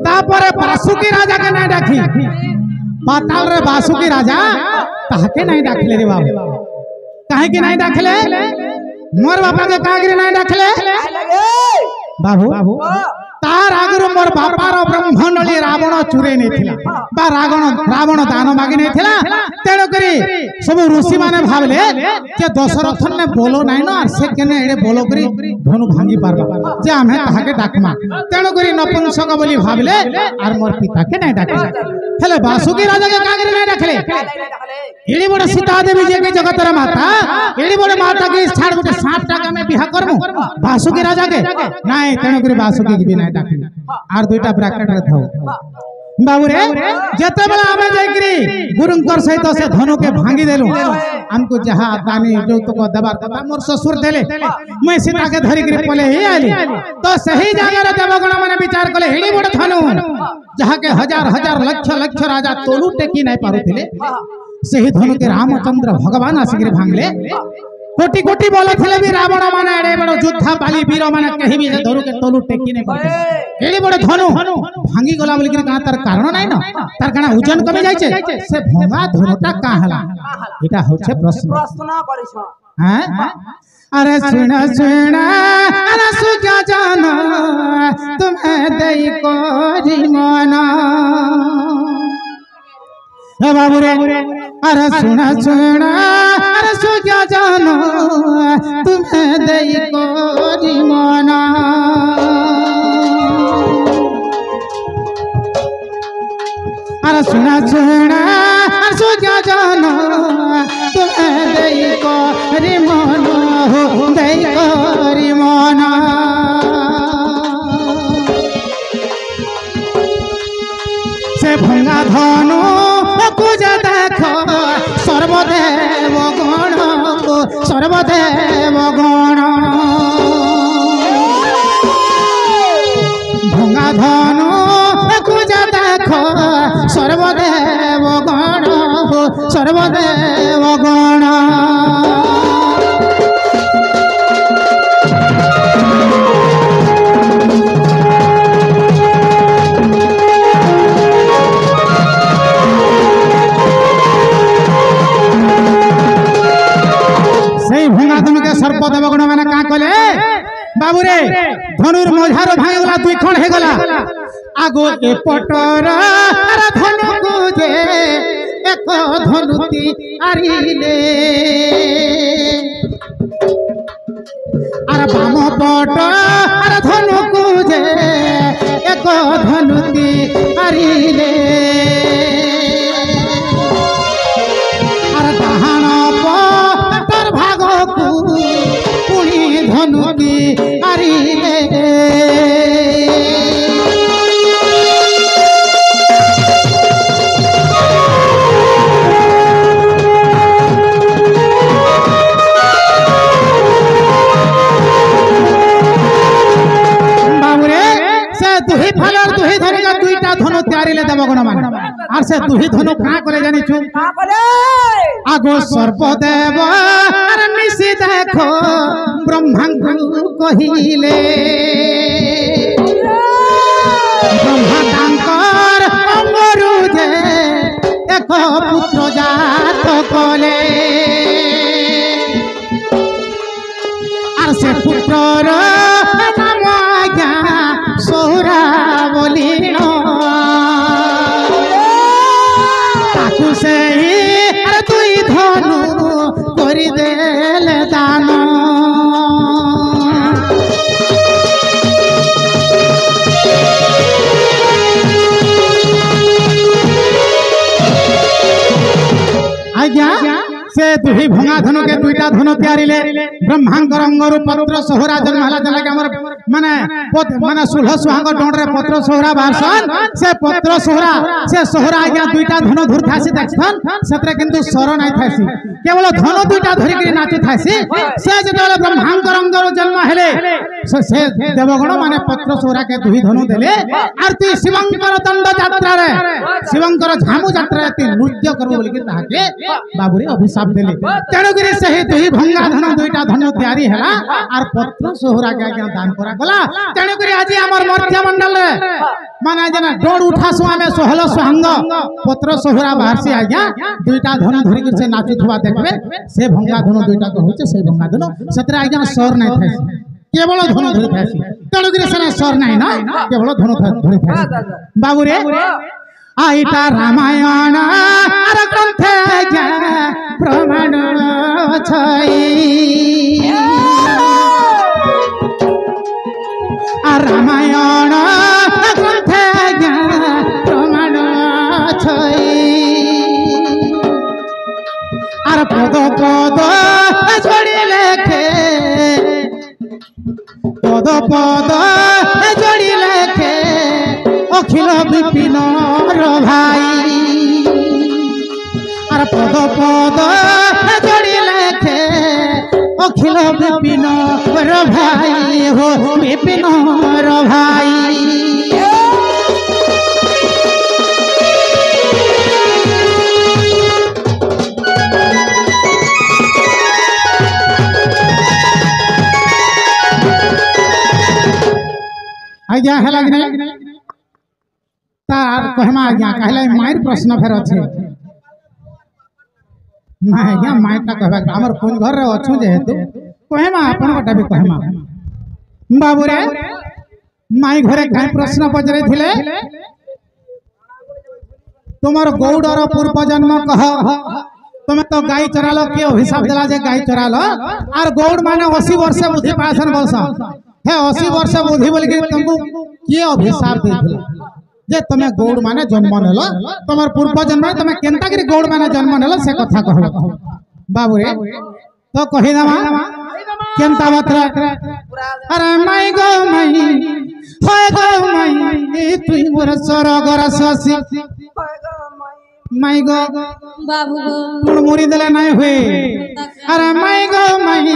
तापरे बासुकी राजा के नहीं डाकी पाताल रे बासुकी राजा ताके नहीं डाकले रे बाबू काहे के नहीं डाकले मोर बापा के कागरे नहीं डाकले बाबू तार आगरो मोर बापार ब्रह्मंडली रावण चुरे नहीं थिला बा रावण दान मागी नहीं थिला तेनो करी सब ऋषि माने भाबले जे दशरथ ने बोलो नहीं ना से केने एडे बोलो करी धनु भांगी पारबा जे हमें ताके डाकमा तेनो करी नपुंसक बोली भाबले आर मोर पिता के नहीं डाकले हेले बासुकी राजा के कागरे नहीं डाकले एडी बड़ सीता देवी जे के जगतर माता एडी बड़ माता के छाड़ गुटे 7 टाका में बिहा करमु बासुकी राजा के नहीं तेनो करी बासुकी के भी नहीं डाकले आर दुईटा ब्रैकेट रे थाओ बाबू रे जते बेला आमे जाईकरी गुरुंकर सहित से धनु के भांगी देलु हमको जहा दानी जो तो दबार कथा मोर ससुर देले मैं सीता के धरी करी पले ही आली तो सही जगह रे देवगण माने विचार कले हेडी बड़ धनु जहा के हजार हजार लक्ष लक्ष राजा तोलू टेकी नहीं पारुथिले सही धनु के रामचंद्र भगवान आसिकरी भांगले कोटि कोटि बोले थिले भी रावण माने एडे बड़ योद्धा बाली वीर माने कहि भी धनु के तोलू टेकी नहीं पारुथिले एडे बड़ धनु भांगी गला बोली कि तार कारण नाही न तार काना ओजन कमे जाय छे से भंगा धनुटा का हला एटा होछे प्रश्न करिस हैं अरे सुन सुन अरे सुजा जाना तुम्हें दई कोरी मना हे बाबू रे अरे सुन सुन अरे सुजा जाना तुम्हें दई कोरी मना अरे सुना सुना सुजा जाना तुम्हें दई कोरी मना दई कोरी मना से भंगा धनु पूज देख सर्वदेव गण सर्वदेव गण भंगा धनु पूज देख सर्वदेव गण सर्वदेव गण सर्पदेव गण मैंने क्या कले बाबू रे धनुर मझार भांगी गला 2 खंड हे गला आगो एपटर धनु को जे एक धनुती आरिले अरे बाम पट धनु को जे एक धनुती आरिले अरे दाहाण पटर भाग पुणी धनुती आरिले धनु तैयारी ले देव गण मान आर से दुही धनु का करे जानि छु का करे आगो सर्पदेव अरे मिसी देखो ब्रह्मा कहिले ब्रह्मा तांकर अंगरु जे एक पुत्र जात कले आर से पुत्रर नाम आज्ञा सोहरा बोली दुईटा धन तैयारीले ब्रह्मांकर अंगरु पत्र सोहरा जन्म हला जला के हमर माने माने सुलह सुहांग डोंड रे पत्र सोहरा बारसन से पत्र सोहरा से सोहरा आज्ञा दुईटा धन धुरथासी देखसन सतरे किंतु स्वर नाही थासी केवल धन दुईटा धरि के नाचु थासी से जेतले ब्रह्मांकर अंगरु जन्म हेले से देवगण माने पत्र सोहरा के दुई धनु देले आर ती शिवंकर दंड यात्रा रे शिवंकर झामु यात्रा रे ती नृत्य करबो बोली के ताके बाबुरे अभिशाप देले तेणु गिरी सही दुई भंगा धन दुईटा धन तैयारी हला आर पत्र सोहरा के आज्ञा दान करा गला तेणु गिरी आज हमर मध्य मंडल रे माने जना डोड उठासु आमे सोहल सुहांग पत्र सोहरा बाहरसी आज्ञा दुईटा धन धरि के से नाचुथवा देखबे से भंगा धन दुईटा को होचे से भंगा धन सतरे आज्ञा स्वर नै थासी केवल धन धरि थासी तेणु गिरी से स्वर नै ना केवल धन धरि थासी बाबुरे आईटा रामायण आर ग्रंथे प्रमाण छै रामायण ग्रंथे प्रमाण छै आर पद पद जोड़ी लेखे पद पद जोड़ी लेखे अखिल विपिन भाई आर पद पद जोड़ी लेखे अखिल विपिन भाई हो विपिन भाई आज्ञा है लगने तार कहमा आज्ञा कहले मायर प्रश्न फेर अछि ना आज्ञा मायर ता कहबा हमर कोन घर रे अछु जेहेतु कहमा अपन बटा भी कहमा बाबू रे माई घरे काई प्रश्न पचरे थिले तुमर गौडर पूर्व जन्म कह तुम तो गाय चरालो के हिसाब देला जे गाय चरालो आर गौड माने 80 वर्ष बुद्धि पासन बस हे 80 वर्ष बुद्धि बोल के तुमको के अभिशाप देथिला जे तमे गौड माने जन्म नेलो तमर पूर्व जन्म तमे केनता करी गौड माने जन्म नेलो से कथा कहबो बाबू रे तो कहि दमा केनता मात्रा अरे माई गो माई होय गो माई तुई मोर सरगर ससी माई गो बाबू गो मुड़ी देले नहीं हुए अरे माई गो माई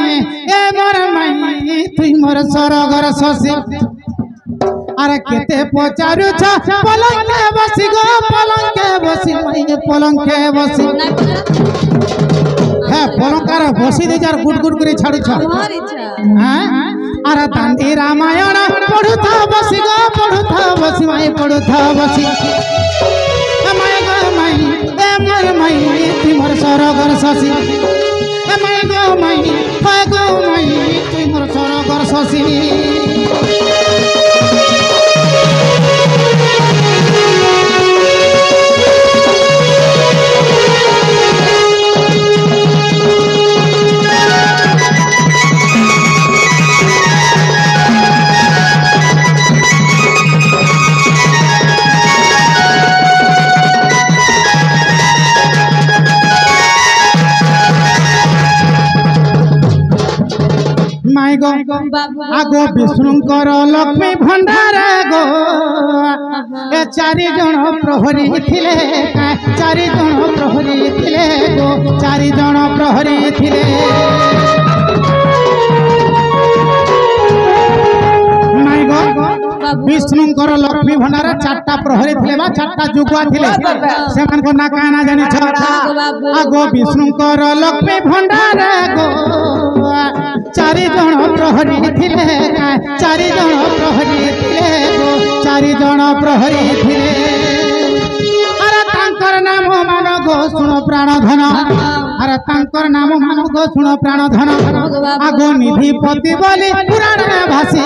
ए मोर माई तुई मोर सरगर ससी अरे केते पचारु छ पलंके बसी गो पलंके बसी माई पलंके बसी है पलंकार बसी दे जार गुड गुड करे छाड़ू छ हां अरे दांडी रामायण पढुथा बसी गो पढुथा बसी माई पढुथा बसी माई गो माई ए मोर माई तुई मोर सरगर ससी ए माई गो माई होय गो माई तुई मोर सरगर ससी माई गो आगो विष्णुकर लक्ष्मी भंडार गो ए चारि जण प्रहरी थिले चारि जण प्रहरी थिले गो चारि जण प्रहरी थिले माई गो विष्णुकर लक्ष्मी भंडार चारटा प्रहरी थिले बा चारटा जुगुआ थिले सेमन को ना काना जानि छ आगो विष्णुकर लक्ष्मी भंडार गो चारि जण प्रहरी थिले चारि जण प्रहरी थिले गो चारि जण प्रहरी थिले अरे तांकर नाम मान गो सुन प्राण धन अरे तांकर नाम मान गो सुन प्राण धन आगो निधिपति बोली पुराण भासी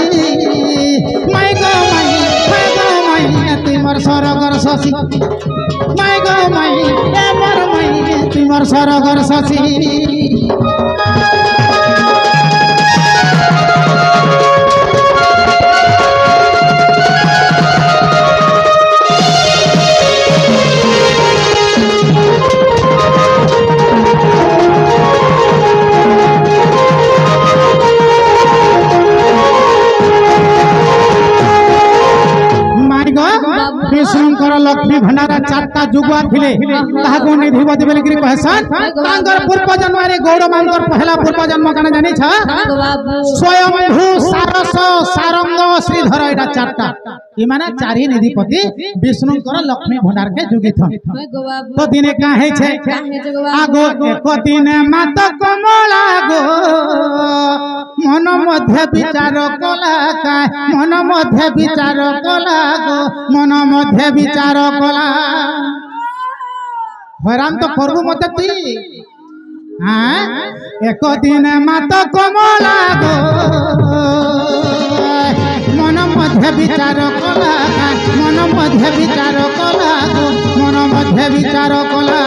माई गो माई तुई मोर सरगर ससी माई गो माई ए मोर माई तुई मोर सरगर ससी लक्ष्मी भंडार चारटा जुगुआ थिले ताहाको निधिपति बोली कि कहसन तांकर पूर्व जन्म रे गौड़ मानकर पहला पूर्व जन्म काना जानि छ स्वयंभू सारस सारंग श्रीधर एटा चारटा ई माने चारि निधिपति विष्णुकर लक्ष्मी भंडार के जुगी थन तो दिने का है छे आगो एक दिन मात कमला गो मन मध्य विचार कला का मन मध्य विचार कला गो मन मध्य विचार कला हैरान तो करबू मत तू हाँ एक दिन मात कमला गो मन मध्य विचार कला मन मध्य विचार कला गो मन मध्य विचार कला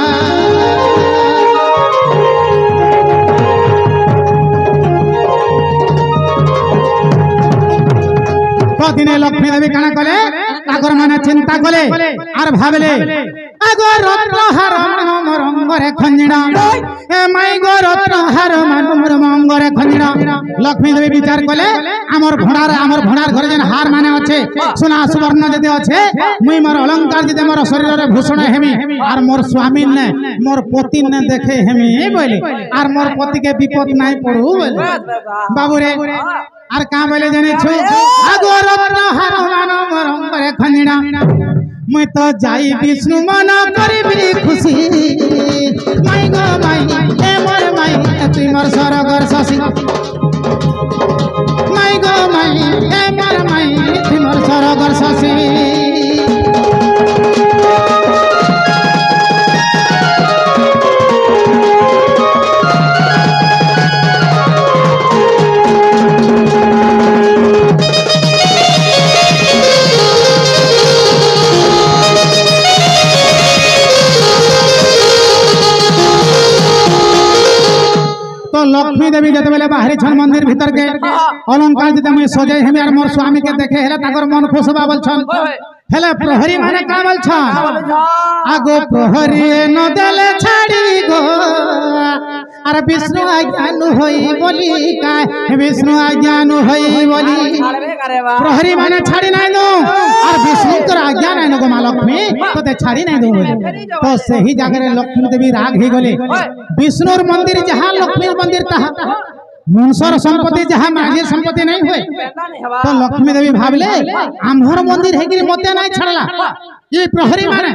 दिने लक्ष्मी देवी काना कले ताकर माने चिंता कले आर भाबले आगो रत्नहार मन रंगरे खंजिणा ए माई गो रत्नहार मन रंगरे खंजिणा लक्ष्मी देवी विचार कले हमर भंडार घर जेन हार माने अच्छे सोना सुवर्ण जदि अच्छे मुई मोर अलंकार जदि मोर शरीर रे भूषण हेमी आर मोर स्वामी ने मोर पति ने देखे हेमी बोले आर मोर पति के विपद नहीं पड़ू बोले बाबू रे आर का बोले जाने छु आगो रत्नहार मन रंगरे खंजिणा मैं तो जाई विष्णु मन करबी खुशी माई गो माई ए मोर माई तुई मोर सरगर शशि माई गो माई ए मोर माई तुई मोर सरगर शशि लक्ष्मी देवी जते बेले बाहरी छन मंदिर भीतर के अलंकार जते मैं सजाई हेमी आर मोर स्वामी के देखे हेला ताकर मन खुश बाबल छन हेले प्रहरी माने का बोल छन आगो प्रहरी न देले छाड़ी गो आर विष्णु अज्ञान होई बोली काय विष्णु अज्ञान होई बोली प्रहरी माने छाड़ी नहीं दो आर विष्णु कर अज्ञान नहीं गो मां लक्ष्मी तो ते छाड़ी नहीं दो तो सही जगह रे लक्ष्मी देवी राग ही गले विष्णुर मंदिर जहां लक्ष्मी मंदिर तहा मनुष्यर संपत्ति जहां माझी संपत्ति नहीं हुए तो लक्ष्मी देवी भाबले आमहर मंदिर है कि मते नहीं छड़ला ये प्रहरी माने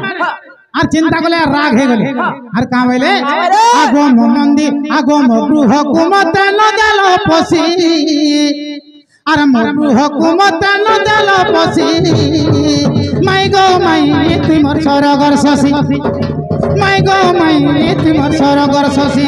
आर चिंता कले राग हे गले आर का बोले आगो मंदिर आगो गृह कुमत न देल पसी आर गृह कुमत न देल पसी माई गो माई तुई मोर सरगर शशि माई गो माई तुई मोर सरगर शशि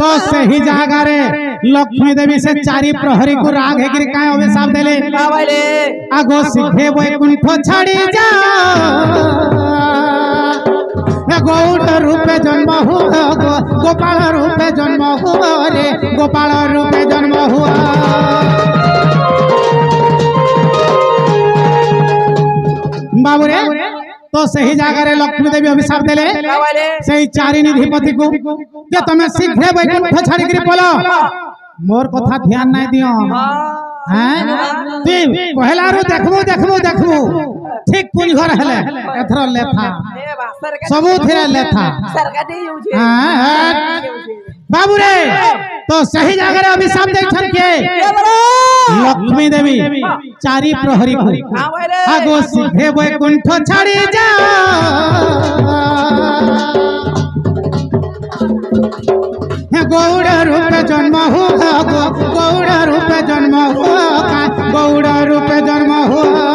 तो सही जगह रे लक्ष्मी देवी से चारि प्रहरी को राग है कि काय अभिशाप देले आगो सीधे वैकुंठ छाड़ी जा गौड़ रूपे जन्म हुआ गोपाल रूपे जन्म हुआ रे गोपाल रूपे जन्म हुआ बाबू रे तो सही जगह रे लक्ष्मी देवी अभिशाप देले सही चारि निधिपति को जे तमे शीघ्र वैकुंठ छाड़ी के पलो मोर कथा ध्यान नहीं दियो हैं तू पहला रो देखबो ठीक कोन घर हेले एथर लेथा सबू थिरे लेथा हां बाबू रे तो सही जगह रे अभिशाप दे छन के लक्ष्मी देवी चारि प्रहरी को आगो सीधे वैकुंठ छाड़ी जा गौड़ रूप जन्म हुआ गौड़ रूप जन्म हुआ गौड़ रूप जन्म हुआ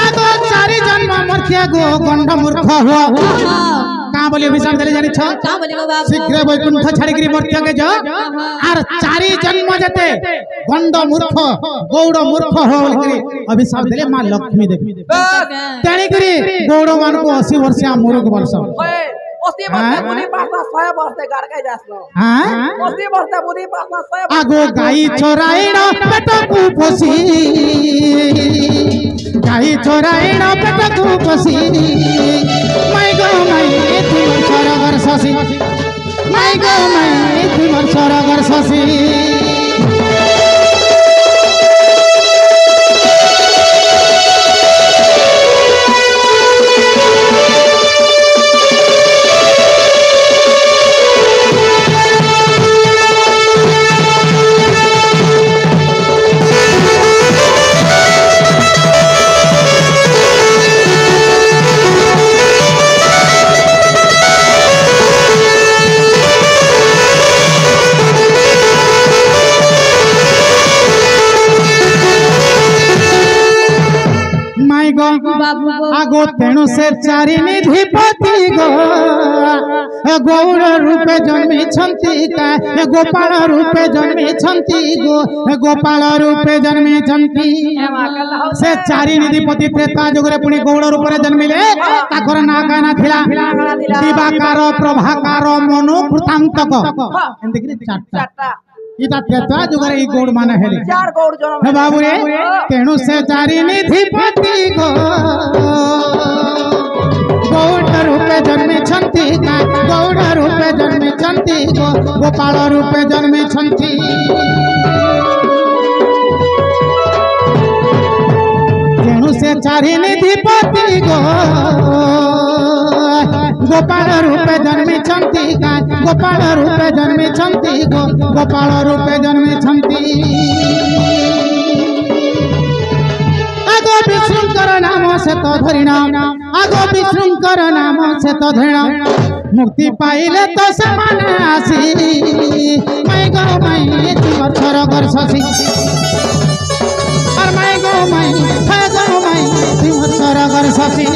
आगो चारि जन्म मूर्ख गो गंड मूर्ख हुआ का बोली अभिशाप देले जानि छ का बोली गो बाबू शीघ्र वैकुंठ छाड़ी करी मर्त्य के जा आर चारि जन्म जते गंड मूर्ख गौड़ मूर्ख हो करी अभिशाप देले मां लक्ष्मी देवी तेणी करी गौड़ मान को 80 वर्ष मूर्ख वर्ष ओसी वर्ष बुद्धि पासना 100 वर्ष गाड़ के जासनो हां ओसी वर्ष बुद्धि पासना 100 आगो गाई चोराइण पेट को पोसी गाई चोराइण पेट को पोसी माई गो माई तुमर सरगर शशि माई गो माई तुमर सरगर शशि आगो तेणु से चारि निधिपति गो गौड़ रूपे जन्मी छंती का गोपाल रूपे जन्मी छंती गो गोपाल रूपे जन्मी छंती से चारि निधिपति त्रेता जुगरे पुनी गौड़ रूपे जन्मिले ताकर ना काना थिला दिवाकर प्रभाकर मनु कृतांतक एंदिकरी चारटा इता त्रेता जुगरे ई गौड़ माने हेले चार गौड़ जन्म हे बाबू रे तेणु से चारि निधिपति गो गौड़ रूपे जन्मी छंती का गौड़ रूपे जन्मी छंती गो गोपाल रूपे जन्मी छंती तेणु से चारि निधिपति गो गोपाल रूपे जन्मी छंती का गोपाल रूपे जन्मी छंती गो गोपाल रूपे जन्मी छंती आगो विष्णुकर नाम से तो धरिणा आगो विष्णुकर नाम से तो धरिणा मुक्ति पाइले तो समान आसी माई गो माई तुमर सरगर शशि और माई गो माई तुमर सरगर शशि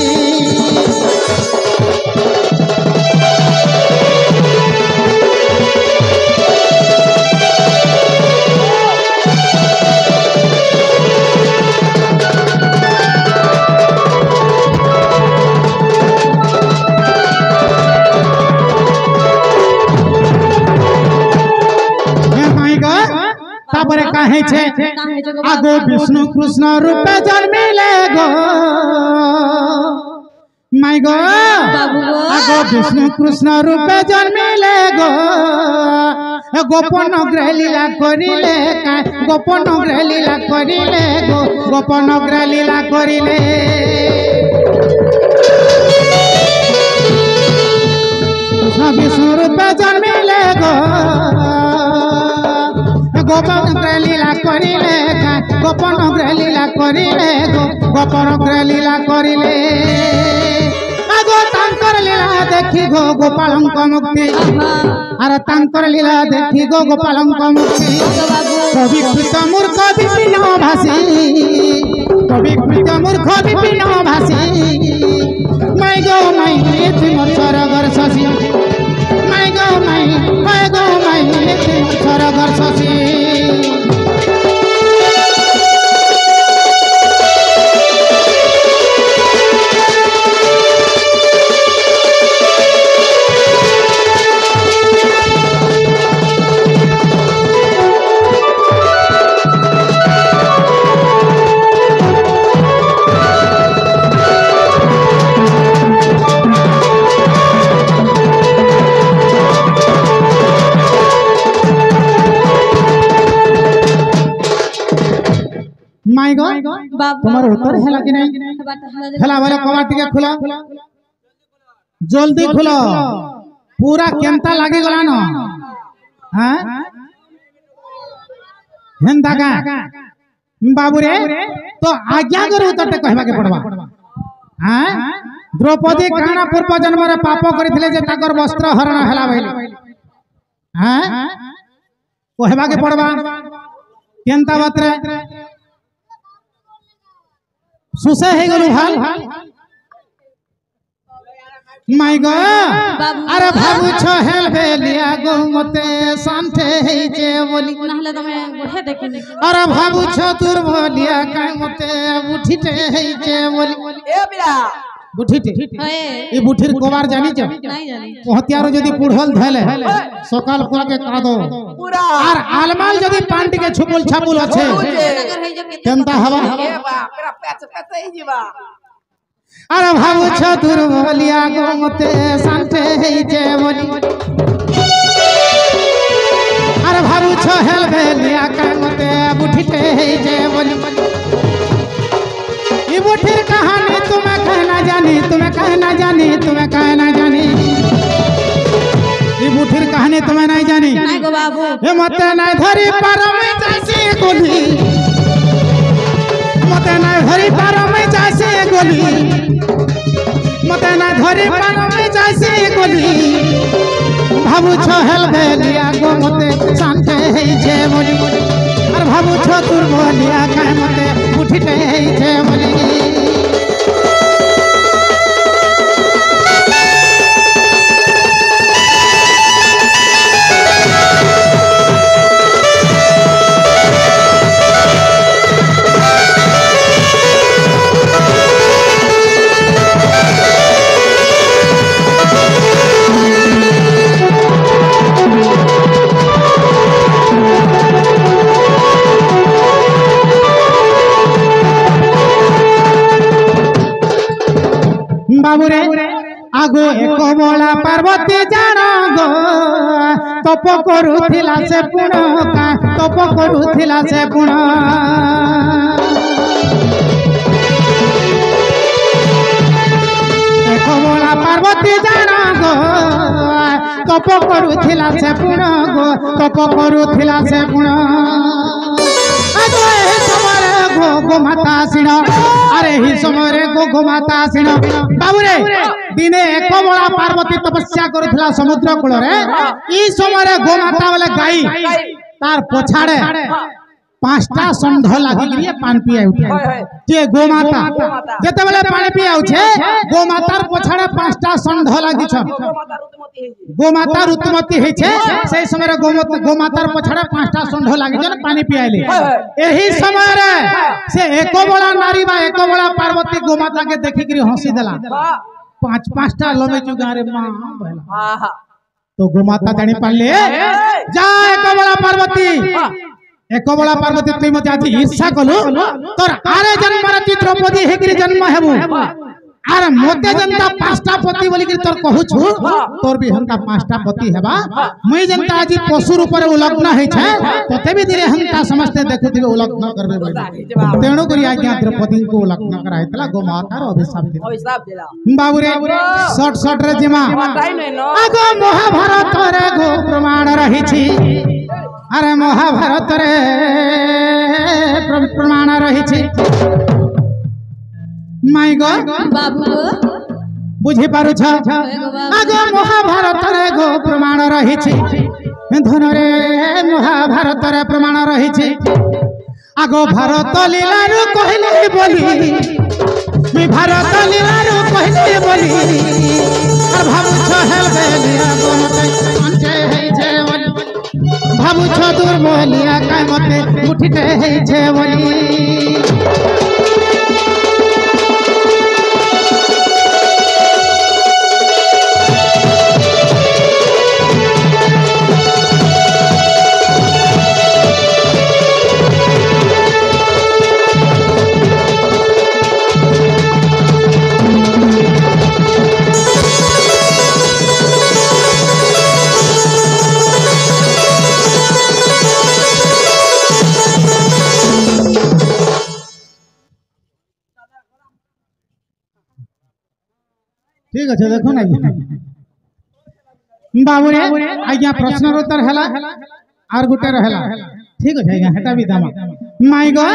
तापरे काहे छे आगो विष्णु कृष्ण रूपे जन्मिले गो माई गो आगो विष्णु कृष्ण रूपे जन्मिले गो गोपन ग्रह लीला करिले गोपन ग्रह लीला करिले गो गोपन ग्रह लीला करिले कृष्ण विष्णु रूपे जन्मिले गो गोपन ग्रह लीला करिले गोपन ग्रह लीला करिले गोपन ग्रह लीला करिले आगो तांकर लीला देखि गो गोपालंक मुक्ति आर तांकर लीला देखि गो गोपालंक मुक्ति कवि कृत मूर्ख विपिन भासी कवि कृत मूर्ख विपिन भासी माई गो माई तुमर सरगर शशि माई गो माई तुमर सरगर शशि माई गो तुम्हार उत्तर हैला कि नहीं हैला वाला कबाट के खुला जल्दी खुलो पूरा केंता लागी गला न हां हेंदा का बाबू रे तो आज्ञा करू तते कहबा के पड़बा हां द्रौपदी काना पूर्व जन्म रे पाप करिथिले जे ताकर वस्त्र हरण हैला भइल हां कहबा के पड़बा केंता बात रे सुसे हे गलु हाल माई गो बाबू अरे भाबुछ हेलबे लिया गो मते शांते हेचे बोली নাহলে তুমি বসে দেখিনি अरे भाबुछ दुर्बलिया काई मते उठिते हेचे बोली ए बिरा बुठिते হয়ে ई बुठिर कोबार जानी छ নাই জানি कहतियारो जदी पुढल धले सकाल पुआ के कादो पूरा আর আলমাল যদি পান্টি के छुपुल छापुल আছে নগর হই যে কেনতা হবা ए बा मेरा पैच पैच ही जीवा अरे भाबुछ दुर्बलिया गो मते शांते हेचे बोली अरे भाबुछ हेलबे लिया काई मते बुठिते हेचे बोली ये बुठिर कहानी तुम्हें कहना जानी तुम्हें कहना जानी तुम्हें कहना जानी ये बुठिर कहानी तुम्हें नहीं जानी নাই গো বাবু ये मते नहीं धरी पारो में जासी गोली मते नहीं धरी पारो में जासी गोली मते नहीं धरी पारो में जासी गोली भाबुछ हेलबे लिया गो मते शांते हेचे बोली और भाबुछ दुर्बलिया काई मते उठिते हेचे बोली बाबूरे आगो एक बोला पार्वती जान गो तप करुथिला से पुण का तप करुथिला से पुण एक बोला पार्वती जान गो तप करुथिला से पुण गो तप करुथिला से पुण आगो ए समय गो माता सिण अरे ही समय गो माता सिण बाबूरे दिने एक बड़ा पार्वती तपस्या करुथिला समुद्र कूल रे ई समय गो माता वाले गाई तार पछाड़े पांचटा संध लागी गिरी पान पिया उठे जे गो माता जते बेले पानी पिया उठे गो मातार पछाड़े पांचटा संध लागी छ गो माता ऋतुमती गो माता ऋतुमती है है छे से समय रे गो मातार पछाड़े पांचटा संध लागी छ पानी पियाले एही समय रे से एको बड़ा नारी बा एको बड़ा पार्वती गो माता के देखि गिरी हंसी देला पांच पांचटा लमे जुगा रे मां भला हां तो गो माता जानी पाले जा एको बड़ा पार्वती एक बड़ा पार्वती तुई मते आज ईर्षा कलु तोर आरे जन्म रे द्रौपदी हेगिरी जन्म हेबु आरे मोते जनता पांचटा पति बोली कि तोर कहू छु तोर भी हंता पांचटा पति हेबा मई जनता आज पशु रूप रे उलग्न है छै तते भी धीरे हंता समस्त देखुथिबे उलग्न करबे बोली तेणु करी आज्ञा द्रौपदी को उलग्न कराइतला गो माता रो अभिशाप दिला बाबूरे शॉर्ट शॉर्ट रे जिमा टाइम नै न आगो महाभारत रे गो प्रमाण रही छी अरे महाभारत रे प्रमाण रही छी माई गो बाबू बुझी पारु छ हए गो बाबू आगो महाभारत रे गो प्रमाण रही छी धन रे महाभारत रे प्रमाण रही छी आगो भारत लीला रु कहले बोली मी भारत लीला रु कहले बोली और भाबु छ हेलबे लिया गो मते अंचे है छे बोली भाबु छ दुर्बलिया काय मते उठिते है छे बोली ठीक है देखो ना बाबूरे आज्ञा प्रश्न उत्तर हला और गुटे रहला ठीक है आज्ञा हेटा भी दामा माई गो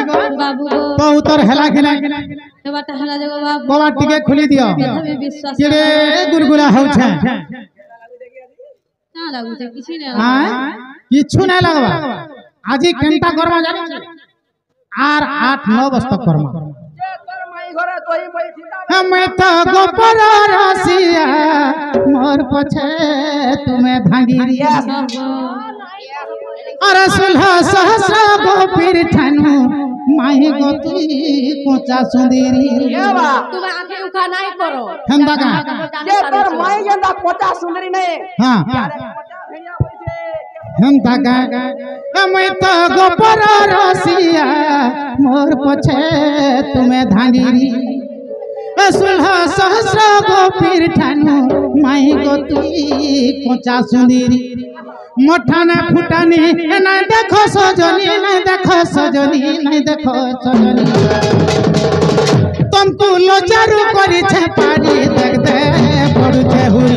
बाबू गो तो उत्तर हला केना एबाटा हला जगो बाबू बाबा टिके खुली दियो तभी विश्वास केड़े गुरगुला हो छे ना लागू छै किछि नै हां किछु नै लगबा आजी केनटा करबा जानी आर 8-9 बजे तक करबा जे तोर माई घरे कोई कोई सीता हमें तो गोपर रसिया मोर पछे तुम्हें धांगिरी अरे सुलह सहस्र गोपीर ठानु माही गति कोचा सुंदरी तुम आंखें उठा नहीं करो हंदा का ये पर माई जंदा कोचा सुंदरी नहीं हां यार कोचा भैया बोलते हंदा का हमें तो गोपर रसिया मोर पछे तुम्हें धांगिरी सुलह सहस्र गोपीर ठानु माही गति कोचा सुंदरी मोठाने फुटानी नहीं देखो सजनी नहीं देखो सजनी नहीं देखो सजनी तुमको लोचारू करी छे पारी देख दे पड़ू छे हुई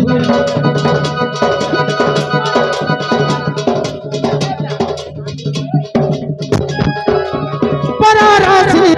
पररासी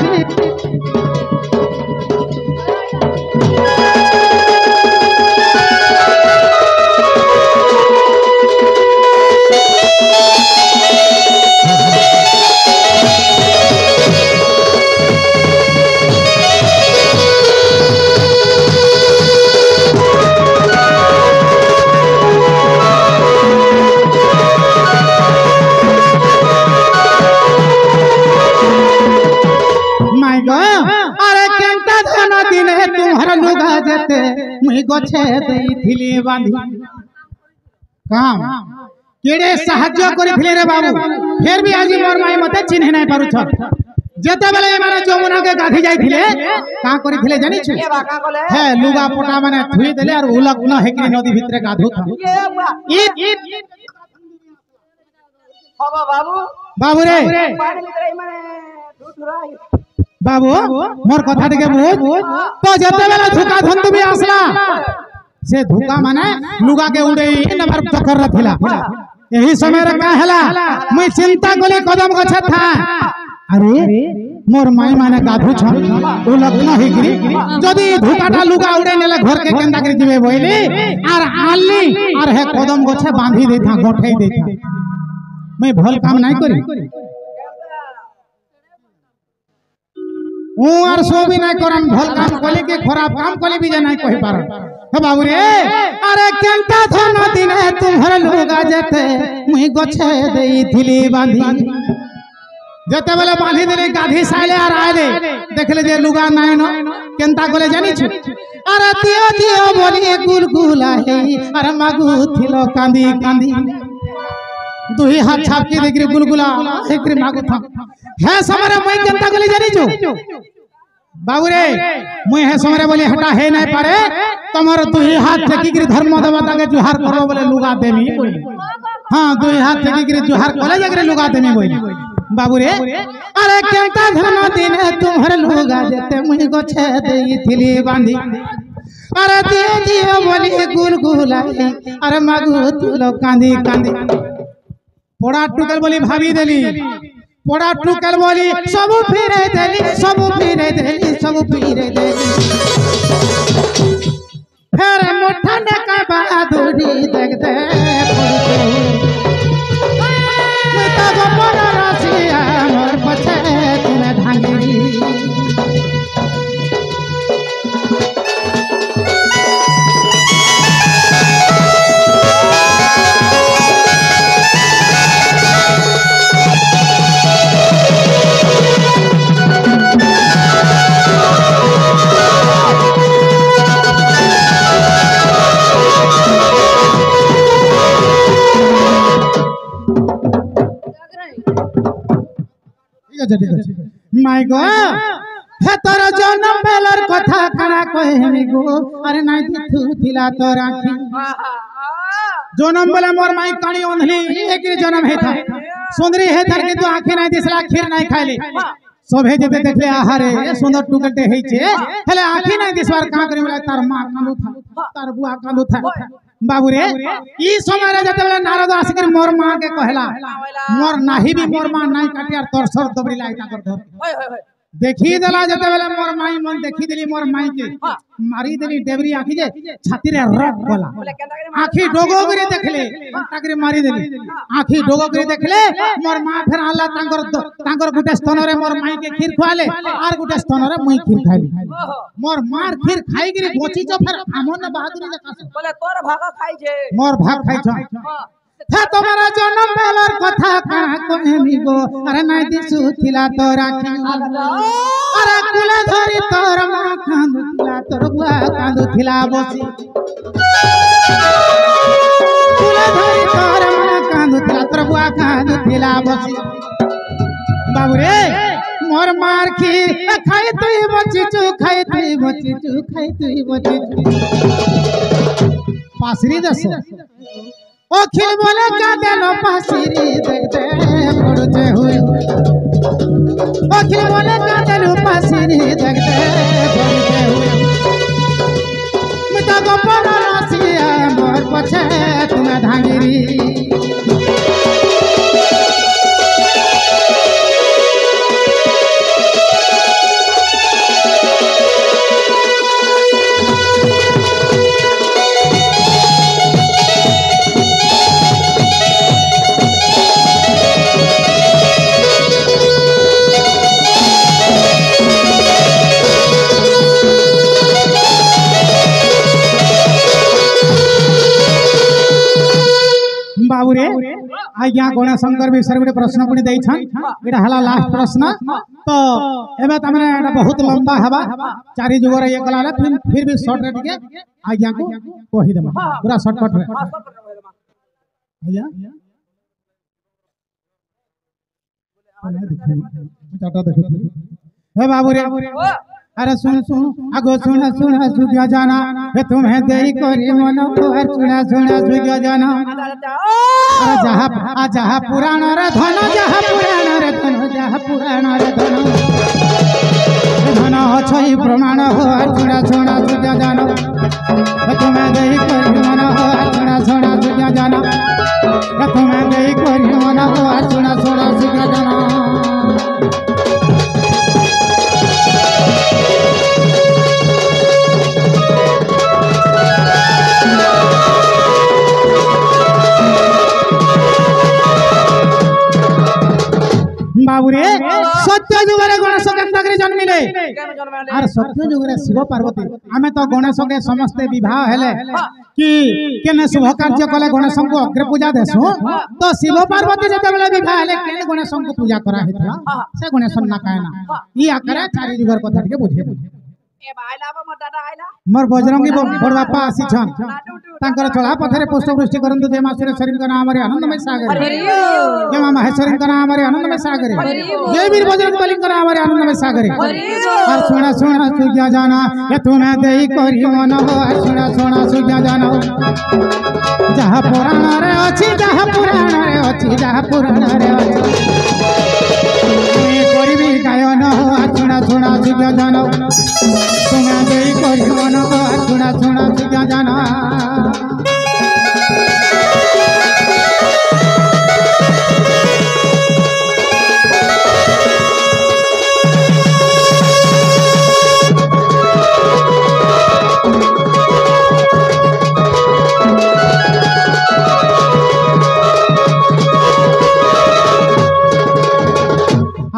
गछे देइथिली बांधी काम केडे साहाय्य करिथिले रे बाबू फिर भी आज मोर माई मते चिन्ह नहीं पारु छ जेते बेले माने जमुना के गाधी जाइथिले का करिथिले जानि छ ये बाका कोले हे लुगा पटा माने धुई देले और उलक न हेकरी नदी भितरे गाधु था ये बाबा बाबू बाबू रे पानी भीतर माने दूसरा बाबू मोर कथा देखे बुझ तो जेते बेले धुका धंधु भी आसला से धुका माने लुगा के उड़े नंबर चक्कर रथिला यही समय रे का हला मैं चिंता कोले कदम गछ था अरे मोर माई माने गाधु छ ओ लग्न हिगिरी जदी धुकाटा लुगा उड़े नेले घर के केंदा करी दिबे बोइली आर आली आर हे कदम गछ बांधी देथा गोठै देथा मैं भल काम नहीं करी ओ आर सो भी नहीं करन भल काम कोली के खराब काम कोली भी नहीं कहि पार हे बाबू रे अरे केंता धन दिने तुम्हर लुगा जेते मुई गछे देइथिली बांधी जेते बेले बांधी देले गाधी साइले आर आइले देखले जे लुगा नाही न केंता कोले जानि छु अरे दियो दियो बोली गुलगुला हे अरे मागु थिलो कांदी कांदी दुही हाथ छापकी देखरी गुलगुला एकरी मागु था हे समरे मैं केंता कोले जानि छु बाबू रे मुई हे समरे बोली हटा हे नहीं पारे तमर दुही हाथ टेकीगिरी धर्म देवता के जुहार करो बोले लुगा देमी बोली हां दुही हाथ टेकीगिरी जुहार कोले जगरे लुगा देमी बोली बाबू रे अरे केंता धर्म दिने तुम्हर लुगा जेते मुई गछे देइथिली बांधी अरे दियो दियो बोली गुलगुला अरे मागु तुलो कांदी कांदी पोड़ा टुकल बोली भाभी देली पोड़ा टुकल बोली सब फिरे देली सब फिरे देली सब फिरे देली फिर मुठा ने का बहादुरी देख दे पड़ते मैं तो गोपर रसिया मोर पछे तुम्हें धांगिरी माय गो हे तोर जन्म बेलर कथा करा कहमी गो अरे नाइ दिथु थिला तोर आखी जन्म बेले मोर माई कानी ओंधली एकरी जन्म हे था सुंदरी हे थर के तो आखी नाइ दिसला खीर नाइ खाइली सोभे जेते देखले आहारे सुंदर टुकटे हे छे हेले आखी नाइ दिसवार का करी मला तार मां कांदु था तार बुआ कांदु था बाबू रे ई समय रे जते बेले नारद आसिकर मोर मां के कहला मोर नाही भी मोर मां नाइ काटियार तोर सर दबरी लाइता कर धर देखी देला जते बेले मोर माई मन देखी देली मोर माई के मारी देली डेबरी आखी जे छाती रे रक गला आखी डोगो करे देखले ताकरे मारी देली आखी डोगो करे देखले मोर मां फेर आला तांगर गुटे स्तन रे मोर माई के खीर खुआले आर गुटे स्तन रे मुई खीर खाइली मोर मार खीर खाई गिरी गोची जो फेर आमन बहादुरी देखास बोले तोर भाग खाई जे मोर भाग खाइ छ था तुम्हारा जन्म बेलर कथा काना कहमी गो अरे नाइ दिसु थिला तोरा अरे कुले धरी तोर मा कांदु थिला तोर बुआ कांदु थिला बसी कुले धरी तोर मा कांदु थिला तोर बुआ कांदु थिला बसी बाबू रे मोर मार खीर खाई तुई बची चू खाई तुई बची चू खाई तुई बची पासरी दस ओ खिल बोले का देलो पासरी देख दे पड़ते हुए ओ खिल बोले का देलो पासरी देख दे पड़ते हुए मिटा को पड़ा रासिया मोर पछे तुम्हें धांगिरी बाबूरे आज्ञा गणेश शंकर विषय गोटे प्रश्न पुणी देछन एटा हला लास्ट प्रश्न तो एबे तमने एटा बहुत लंबा हवा चारि जुगर ये कलाले फिर भी शॉर्ट रे टिके आज्ञा को कहि देमा पूरा शॉर्टकट रे आज्ञा चाटा देखो हे बाबूरे अरे सुन सुन आगो सुन सुन सुग्या जाना हे तुम्हें देई करी मन को सुना सुना सुग्या जाना अरे जहा पुराण रे धन जहा पुराण रे धन जहा पुराण रे धन धन अछई प्रमाण हो सुना सुना सुग्या जाना हे तुम्हें देई करी मन हो सुना सुना सुग्या जाना हे तुम्हें देई करी मन हो सुना सुना सुग्या जाना बाबूरे सत्य जुगरे गणेश केंद्र जन्मिले और सत्य जुगरे शिव पार्वती आमे तो गणेश के समस्त विवाह हेले कि केने शुभ कार्य कले गणेश को अग्र पूजा देसु तो शिव पार्वती जते बेले विवाह हेले केने गणेश को पूजा करा हेतला से गणेश ना कायना ई आकरे चारि जुगर कथा के बुझे ए आइला मोर दादा आइला मोर बजरंगी बड़ बापा आसी छन तांकर चला पथरे पुष्प वृष्टि करंतु जे मासुरे शरीर का नाम रे आनंदमय सागर जे मां महेश्वरी का नाम रे आनंदमय सागर जय वीर बजरंग बली का नाम रे आनंदमय सागर और सुना सुना सुग्या जाना ये तुम्हें देई करी मन हो सुना सुना सुग्या जाना जहा पुराण रे अछि जहा पुराण रे अछि जहा पुराण रे अछि करबी गायन हो सुना सुना सुग्या जाना तुम्हें देई करी मन हो सुना सुना सुग्या जाना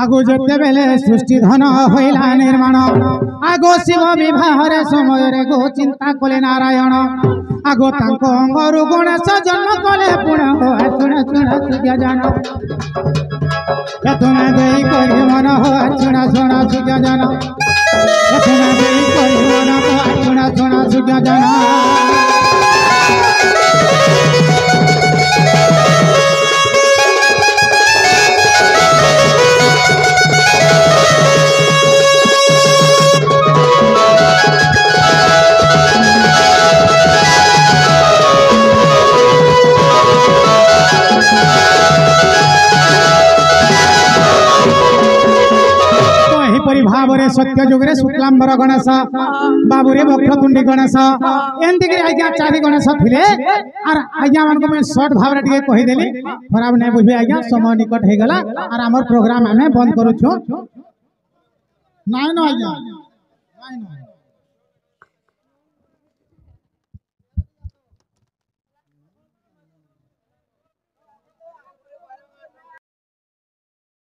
आगो जते बेले सृष्टि धन होइला निर्माण आगो शिव विवाह रे समय रे गो चिंता कले नारायण आगो तांको अंगरु गणेश जन्म कले पुण्य हो सुना सुना सुग्या जाना ये तुम्हें देई करी मन हो सुना सुना सुग्या जाना ये तुम्हें देई करी मन हो सुना सुना सुग्या जाना भावरे सत्य जुगरे शुक्लांबर गणेश बाबूरे वक्रतुंडी गणेश एंती के आज्ञा चारि गणेश थिले और आज्ञा मन को मैं शॉर्ट भावरे टिके कहि देली खराब नै बुझबे आज्ञा समय निकट हे गला और हमर प्रोग्राम हमें बंद करू छु। ନାଇଁ ନ ଆଜ୍ଞା ନାଇଁ ନ